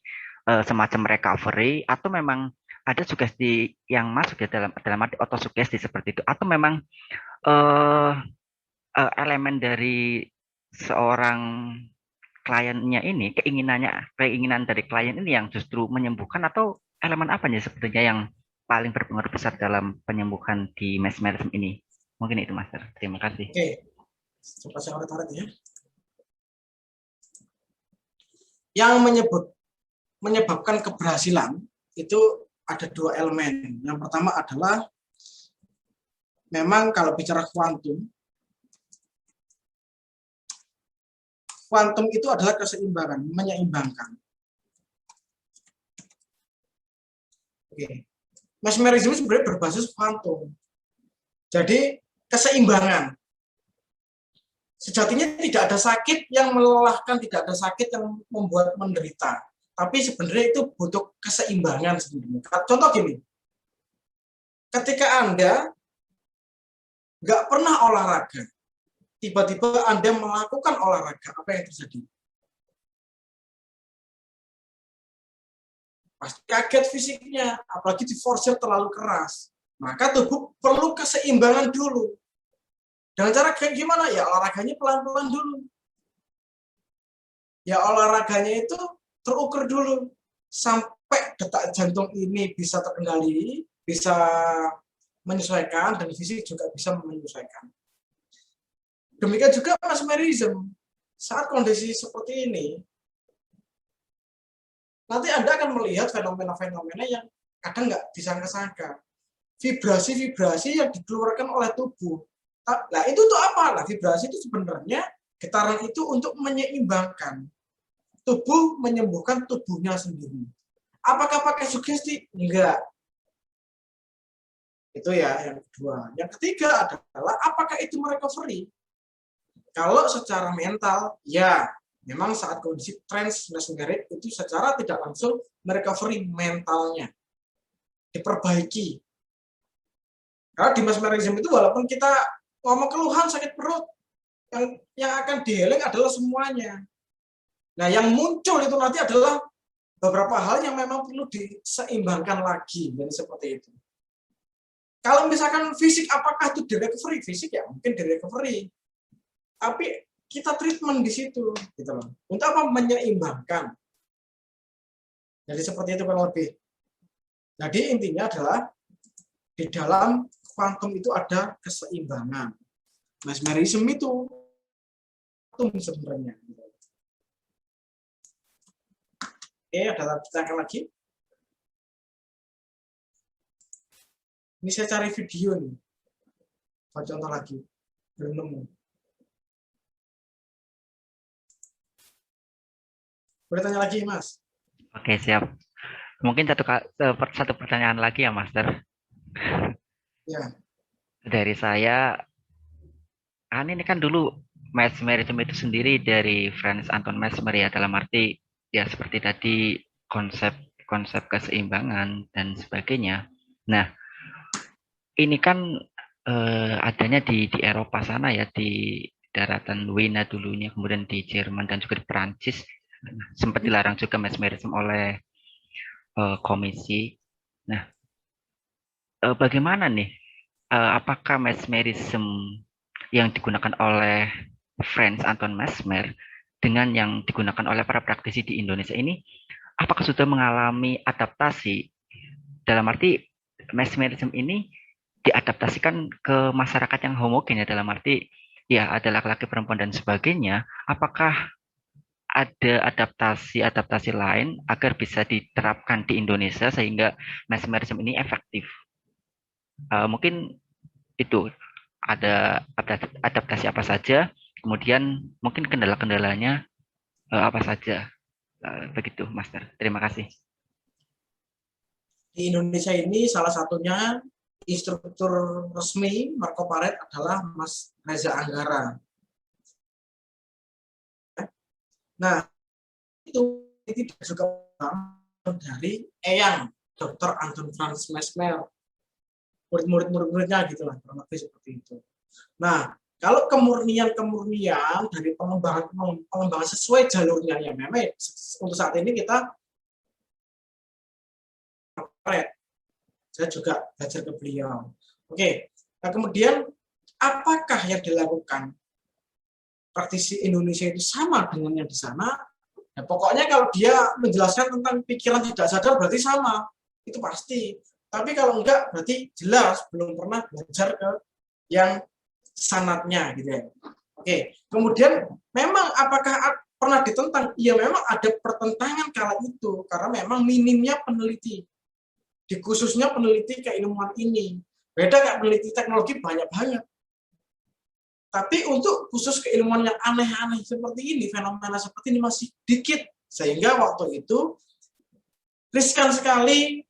G: semacam recovery, atau memang ada sugesti yang masuk ya dalam arti otosugesti seperti itu, atau memang elemen dari seorang kliennya ini, keinginan dari klien ini yang justru menyembuhkan, atau elemen apanya sebetulnya yang paling berpengaruh besar dalam penyembuhan di mesmerism ini? Mungkin itu, Master. Terima kasih.
B: Oke, coba saya tarik ya. Yang menyebabkan keberhasilan itu ada dua elemen. Yang pertama adalah memang kalau bicara kuantum itu adalah keseimbangan, menyeimbangkan. Oke. Mesmerism sebenarnya berbasis kuantum. Jadi keseimbangan. Sejatinya tidak ada sakit yang melelahkan, tidak ada sakit yang membuat menderita. Tapi sebenarnya itu butuh keseimbangan sebenarnya. Contoh gini, ketika Anda nggak pernah olahraga, tiba-tiba Anda melakukan olahraga, apa yang terjadi? Pasti kaget fisiknya, apalagi diforsir terlalu keras. Maka tubuh perlu keseimbangan dulu. Dengan cara kayak gimana? Ya olahraganya pelan-pelan dulu. Ya olahraganya itu terukur dulu. Sampai detak jantung ini bisa terkendali, bisa menyesuaikan, dan fisik juga bisa menyesuaikan. Demikian juga mesmerism. Saat kondisi seperti ini, nanti Anda akan melihat fenomena-fenomena yang kadang nggak disangka-sangka. Vibrasi-vibrasi yang dikeluarkan oleh tubuh. Nah, itu tuh apa? Nah, vibrasi itu sebenarnya getaran itu untuk menyeimbangkan. Tubuh menyembuhkan tubuhnya sendiri. Apakah pakai sugesti? Enggak. Itu ya yang kedua. Yang ketiga adalah apakah itu merecovery? Kalau secara mental, ya. Memang saat kondisi trance mesmeric itu secara tidak langsung merecovery mentalnya. Diperbaiki. Karena di mesmerism itu walaupun kita ngomong keluhan sakit perut, yang akan di-healing adalah semuanya. Nah, yang muncul itu nanti adalah beberapa hal yang memang perlu diseimbangkan lagi, dan seperti itu. Kalau misalkan fisik, apakah itu di-recovery? Fisik ya mungkin di-recovery. Tapi kita treatment di situ, gitu loh. Untuk apa? Menyeimbangkan. Jadi seperti itu kurang lebih. Jadi intinya adalah di dalam kuantum itu ada keseimbangan. Mesmerism itu kuantum sebenarnya. Oke, ada pertanyaan lagi. Ini saya cari video nih. Buat contoh lagi. Belum nemu. Boleh tanya lagi, Mas?
G: Oke, siap. Mungkin satu pertanyaan lagi ya, Master.
B: Ya.
G: Dari saya, ini kan dulu mesmerism itu sendiri dari Franz Anton Mesmer ya, dalam arti ya seperti tadi konsep keseimbangan dan sebagainya. Nah, ini kan adanya di Eropa sana ya, di daratan Wena dulunya, kemudian di Jerman dan juga di Perancis. Sempat dilarang juga mesmerisme oleh komisi. Nah, bagaimana nih? Apakah mesmerisme yang digunakan oleh Franz Anton Mesmer dengan yang digunakan oleh para praktisi di Indonesia ini, apakah sudah mengalami adaptasi? Dalam arti mesmerisme ini diadaptasikan ke masyarakat yang homogen ya, dalam arti ya ada laki-laki, perempuan dan sebagainya. Apakah ada adaptasi lain agar bisa diterapkan di Indonesia sehingga mesmerisme ini efektif? Mungkin itu ada adaptasi apa saja, kemudian mungkin kendala-kendalanya apa saja, begitu, Master. Terima kasih.
B: Di Indonesia ini salah satunya instruktur resmi Marco Paret adalah Mas Reza Anggara. Nah, itu tidak juga dari Eyang, Dr. Anton Franz Mesmer, murid-muridnya gitulah, kurang lebih seperti itu. Nah, kalau kemurnian dari pengembangan sesuai jalurnya ya, memang untuk saat ini kita saya juga belajar ke beliau. Oke, nah kemudian apakah yang dilakukan praktisi Indonesia itu sama dengan yang di sana? Nah, pokoknya kalau dia menjelaskan tentang pikiran tidak sadar berarti sama, itu pasti. Tapi kalau enggak berarti jelas belum pernah belajar ke yang sanatnya gitu ya. Oke, kemudian memang apakah pernah ditentang? Iya, memang ada pertentangan kala itu karena memang minimnya peneliti. Di khususnya peneliti keilmuan ini. Beda kayak peneliti teknologi banyak banget. Tapi untuk khusus keilmuan yang aneh-aneh seperti ini, fenomena seperti ini masih dikit. Sehingga waktu itu riskan sekali,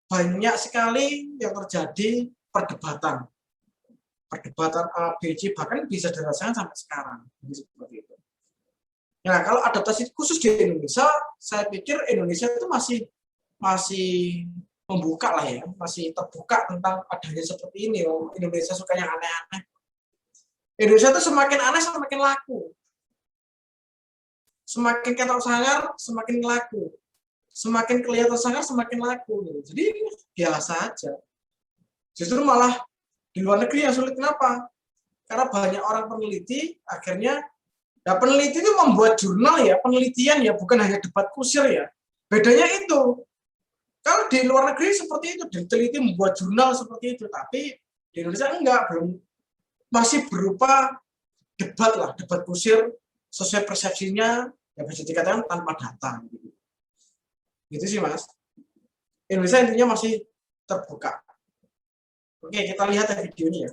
B: banyak sekali yang terjadi perdebatan. Perdebatan A, B, C, bahkan bisa dirasakan sampai sekarang. Seperti itu. Nah, kalau adaptasi khusus di Indonesia, saya pikir Indonesia itu masih membuka lah ya, masih terbuka tentang adanya seperti ini. Indonesia suka yang aneh-aneh. Indonesia itu semakin aneh semakin laku. Semakin ketok sangar semakin laku. Semakin kelihatan sangar semakin laku. Jadi biasa aja. Justru malah di luar negeri yang sulit. Kenapa? Karena banyak orang peneliti akhirnya, nah peneliti itu membuat jurnal ya, penelitian ya, bukan hanya debat kusir ya. Bedanya itu. Kalau di luar negeri seperti itu, diteliti membuat jurnal seperti itu, tapi di Indonesia enggak, belum, masih berupa debat lah, debat kusir sesuai persepsinya, ya bisa dikatakan tanpa data. Gitu sih Mas. Indonesia intinya masih terbuka. Oke, kita lihat ya videonya ya.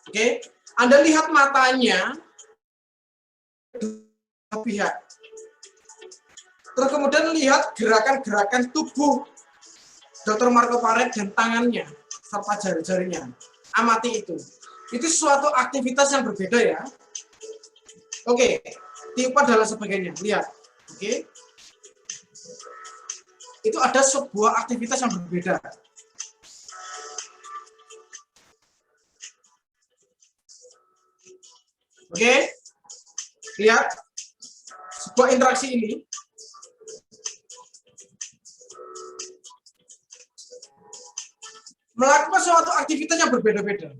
B: Oke, Anda lihat matanya dua pihak. Terus kemudian lihat gerakan-gerakan tubuh Dr. Marco Paret dan tangannya serta jari-jarinya. Amati itu. Itu suatu aktivitas yang berbeda ya. Oke, tiupan dan sebagainya. Lihat. Oke. Itu ada sebuah aktivitas yang berbeda. Oke, lihat sebuah interaksi ini. Melakukan suatu aktivitas yang berbeda-beda.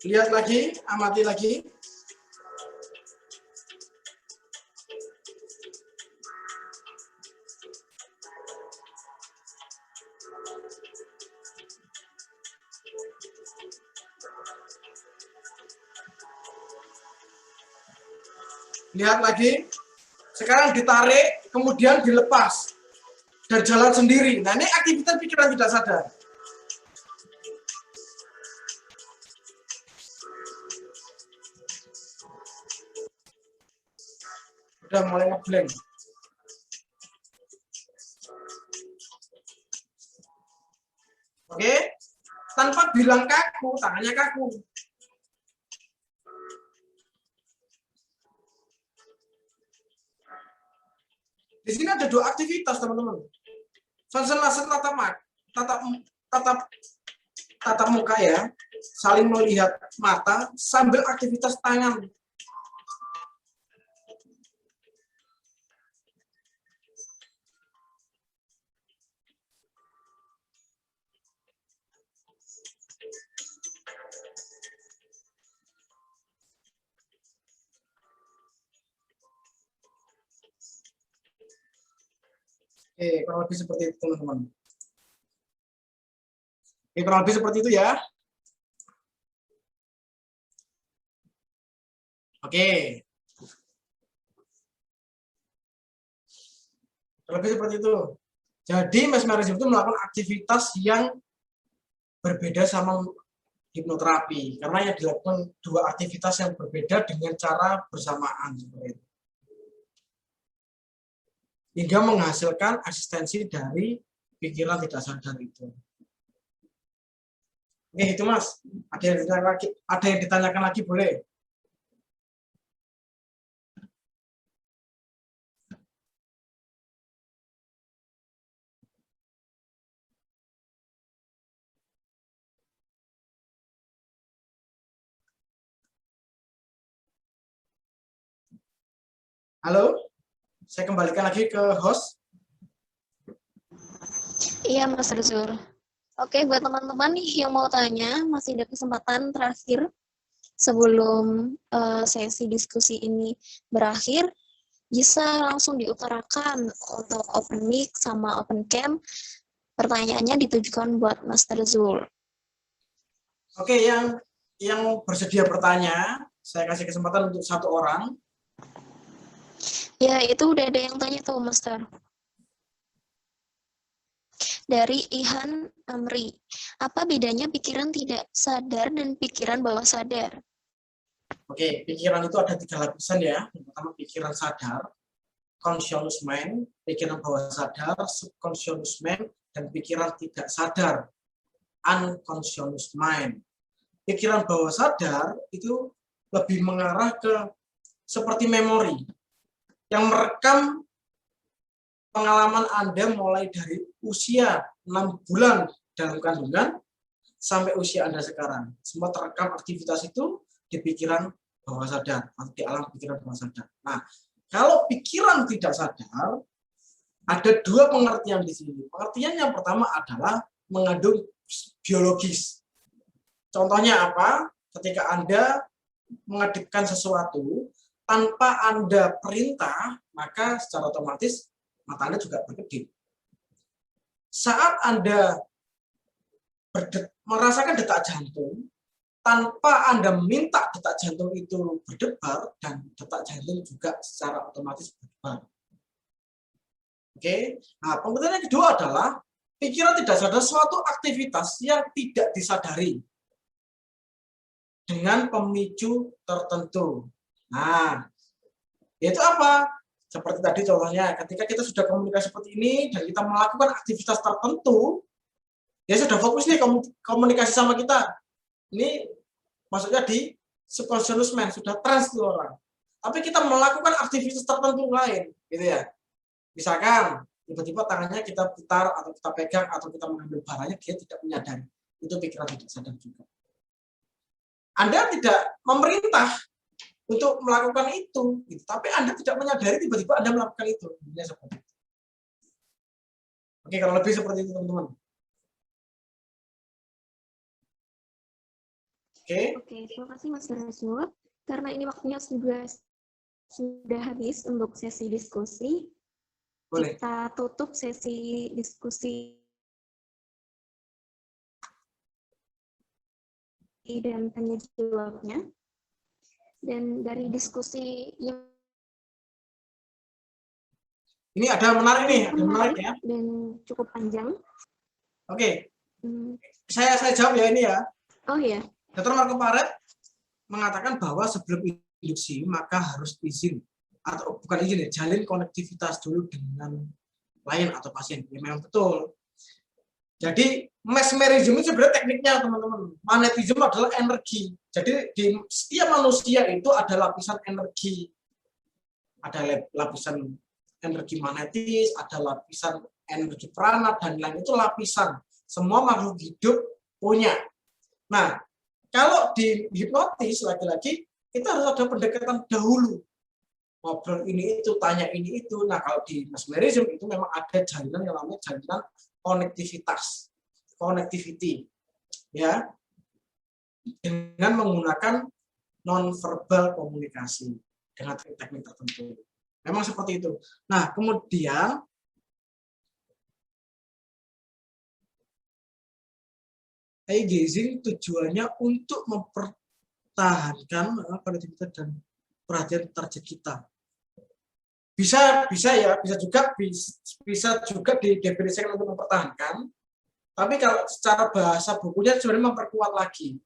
B: Lihat lagi, amati lagi. Lihat lagi, Sekarang ditarik, kemudian dilepas dan jalan sendiri. Nah, ini aktivitas pikiran tidak sadar. Udah mulai ngeblank. Oke, tanpa bilang kaku, tangannya kaku. Di sini ada dua aktivitas, teman-teman. Konsentrasi tatap muka ya, saling melihat mata sambil aktivitas tangan. Oke, kurang lebih seperti itu, teman-teman. Oke, kurang lebih seperti itu ya. Oke. Lebih seperti itu. Jadi mesmerism itu melakukan aktivitas yang berbeda sama hipnoterapi karena yang dilakukan dua aktivitas yang berbeda dengan cara bersamaan seperti itu. Hingga menghasilkan eksistensi dari pikiran tidak sadar itu. Oke, itu Mas. Ada yang ditanyakan lagi boleh? Halo? Saya kembalikan lagi ke host.
A: Iya, Mas Rizur. Oke, buat teman-teman nih yang mau tanya, masih ada kesempatan terakhir sebelum sesi diskusi ini berakhir. Bisa langsung diutarakan untuk open mic sama open cam. Pertanyaannya ditujukan buat Mas Rizul.
B: Oke, yang bersedia bertanya, saya kasih kesempatan untuk satu orang.
A: Ya, itu udah ada yang tanya tuh, Master. Dari Ihan Amri. Apa bedanya pikiran tidak sadar dan pikiran bawah sadar?
B: Oke, pikiran itu ada 3 lapisan ya. Yang pertama pikiran sadar, conscious mind, pikiran bawah sadar, subconscious mind, dan pikiran tidak sadar, unconscious mind. Pikiran bawah sadar itu lebih mengarah ke seperti memori yang merekam pengalaman Anda mulai dari usia 6 bulan dalam kandungan sampai usia Anda sekarang. Semua terekam aktivitas itu di pikiran bawah sadar, atau di alam pikiran bawah sadar. Nah, kalau pikiran tidak sadar, ada 2 pengertian di sini. Pengertian yang pertama adalah mengandung biologis. Contohnya apa? Ketika Anda mengedipkan sesuatu, tanpa Anda perintah, maka secara otomatis mata Anda juga berkedip. Saat Anda merasakan detak jantung, tanpa Anda minta detak jantung itu berdebar, dan detak jantung juga secara otomatis berdebar. Oke, nah pengertian yang kedua adalah pikiran tidak sadar suatu aktivitas yang tidak disadari dengan pemicu tertentu. Nah, itu apa? Seperti tadi contohnya, ketika kita sudah komunikasi seperti ini dan kita melakukan aktivitas tertentu, ya sudah fokus nih komunikasi sama kita. Ini maksudnya di subconscious mind, sudah trans tuh orang. Tapi kita melakukan aktivitas tertentu lain, gitu ya. Misalkan tiba-tiba tangannya kita putar atau kita pegang atau kita mengambil barangnya, dia tidak menyadari. Itu pikiran tidak sadar juga. Anda tidak memerintah untuk melakukan itu, gitu. Tapi Anda tidak menyadari tiba-tiba Anda melakukan itu. Seperti itu. Oke, kalau lebih seperti itu teman-teman.
A: Oke, terima kasih Mas Rizul. Karena ini waktunya sudah habis untuk sesi diskusi.
B: Boleh.
A: Kita tutup sesi diskusi dan tanya jawabnya. Dan dari diskusi yang
B: Ini ada menarik nih, ada menarik ya.
A: Dan cukup panjang.
B: Oke,
A: Hmm.
B: saya jawab ya ini ya.
A: Oh ya,
B: Dr. Marco Paret mengatakan bahwa sebelum induksi maka harus izin atau bukan izin ya, jalin konektivitas dulu dengan klien atau pasien. Ya, memang betul. Jadi mesmerism itu sebenarnya tekniknya teman-teman. Magnetism adalah energi. Jadi di setiap manusia itu ada lapisan energi. Ada lapisan energi magnetis, ada lapisan energi prana, dan lain itu lapisan. Semua makhluk hidup punya. Nah, kalau di hipnotis lagi-lagi kita harus ada pendekatan dahulu. Ngobrol ini itu, tanya ini itu. Nah, kalau di mesmerism itu memang ada jalinan yang namanya jalinan konektivitas, connectivity, ya, dengan menggunakan nonverbal komunikasi dengan teknik tertentu. Memang seperti itu. Nah, kemudian eye gazing tujuannya untuk mempertahankan konektivitas dan perhatian target kita. Bisa juga didefinisikan untuk mempertahankan. Tapi kalau secara bahasa bukunya sebenarnya memperkuat lagi.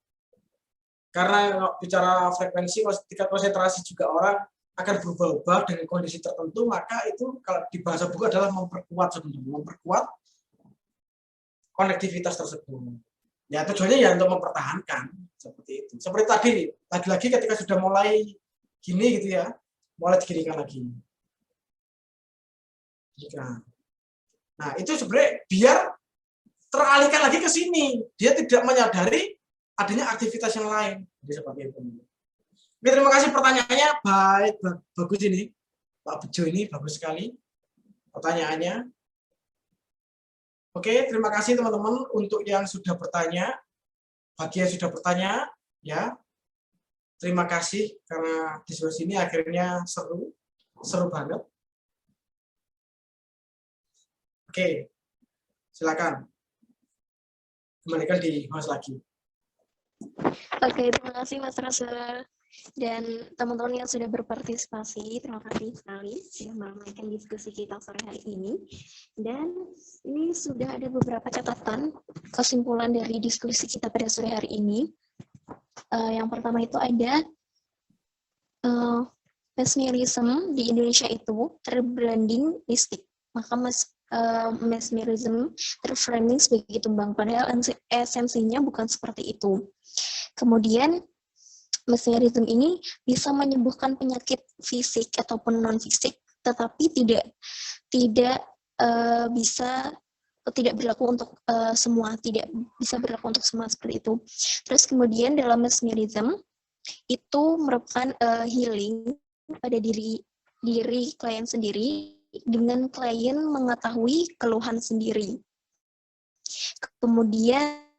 B: Karena bicara frekuensi, ketika konsentrasi juga orang akan berubah-ubah dengan kondisi tertentu, maka itu kalau di bahasa buku adalah memperkuat sebenarnya, memperkuat konektivitas tersebut. Ya tujuannya ya untuk mempertahankan seperti itu. Seperti tadi, lagi-lagi ketika sudah mulai gini gitu ya, mulai diginikan lagi. Nah, itu sebenarnya biar teralihkan lagi ke sini. Dia tidak menyadari adanya aktivitas yang lain. Jadi seperti itu. Oke, terima kasih pertanyaannya. Baik, bagus ini. Pak Bejo ini bagus sekali pertanyaannya. Oke, terima kasih teman-teman untuk yang sudah bertanya. Bagi yang sudah bertanya, ya. Terima kasih karena diskusi ini akhirnya seru banget. Oke, silakan. Kembalikan di host lagi.
A: Oke, terima kasih Mas Rasa dan teman-teman yang sudah berpartisipasi. Terima kasih sekali sudah meramaikan diskusi kita sore hari ini. Dan ini sudah ada beberapa catatan kesimpulan dari diskusi kita pada sore hari ini. Yang pertama itu ada mesmerism di Indonesia itu terbranding mistik. Maka mesmerism terframing sebagai tumbang, padahal esensinya bukan seperti itu. Kemudian mesmerism ini bisa menyembuhkan penyakit fisik ataupun non fisik, tetapi tidak berlaku untuk semua, tidak bisa berlaku untuk semua seperti itu. Terus kemudian dalam mesmerism itu merupakan healing pada diri klien sendiri dengan klien mengetahui keluhan sendiri. Kemudian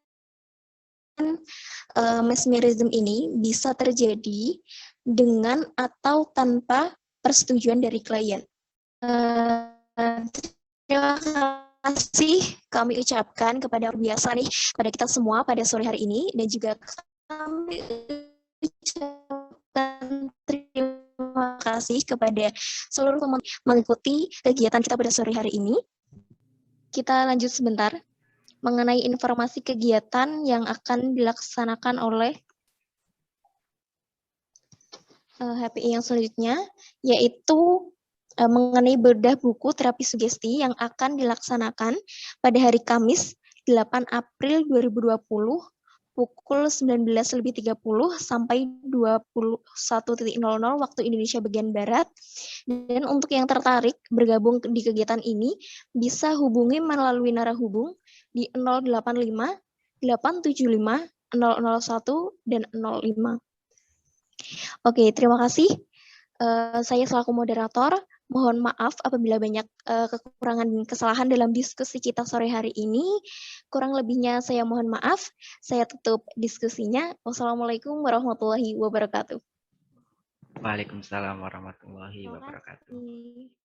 A: mesmerism ini bisa terjadi dengan atau tanpa persetujuan dari klien. Terima kasih kami ucapkan kepada biasa nih pada kita semua pada sore hari ini, dan juga kami ucapkan terima kasih kepada seluruh teman mengikuti kegiatan kita pada sore hari ini. Kita lanjut sebentar mengenai informasi kegiatan yang akan dilaksanakan oleh HPI yang selanjutnya, yaitu mengenai bedah buku terapi sugesti yang akan dilaksanakan pada hari Kamis 8 April 2020 pukul 19.30 sampai 21.00 waktu Indonesia bagian Barat. Dan untuk yang tertarik bergabung di kegiatan ini bisa hubungi melalui narahubung di 085 875 001 dan 05. Oke, terima kasih. Saya selaku moderator mohon maaf apabila banyak kekurangan dan kesalahan dalam diskusi kita sore hari ini. Kurang lebihnya saya mohon maaf. Saya tutup diskusinya. Wassalamualaikum warahmatullahi wabarakatuh.
G: Waalaikumsalam warahmatullahi wabarakatuh.
A: Terima kasih.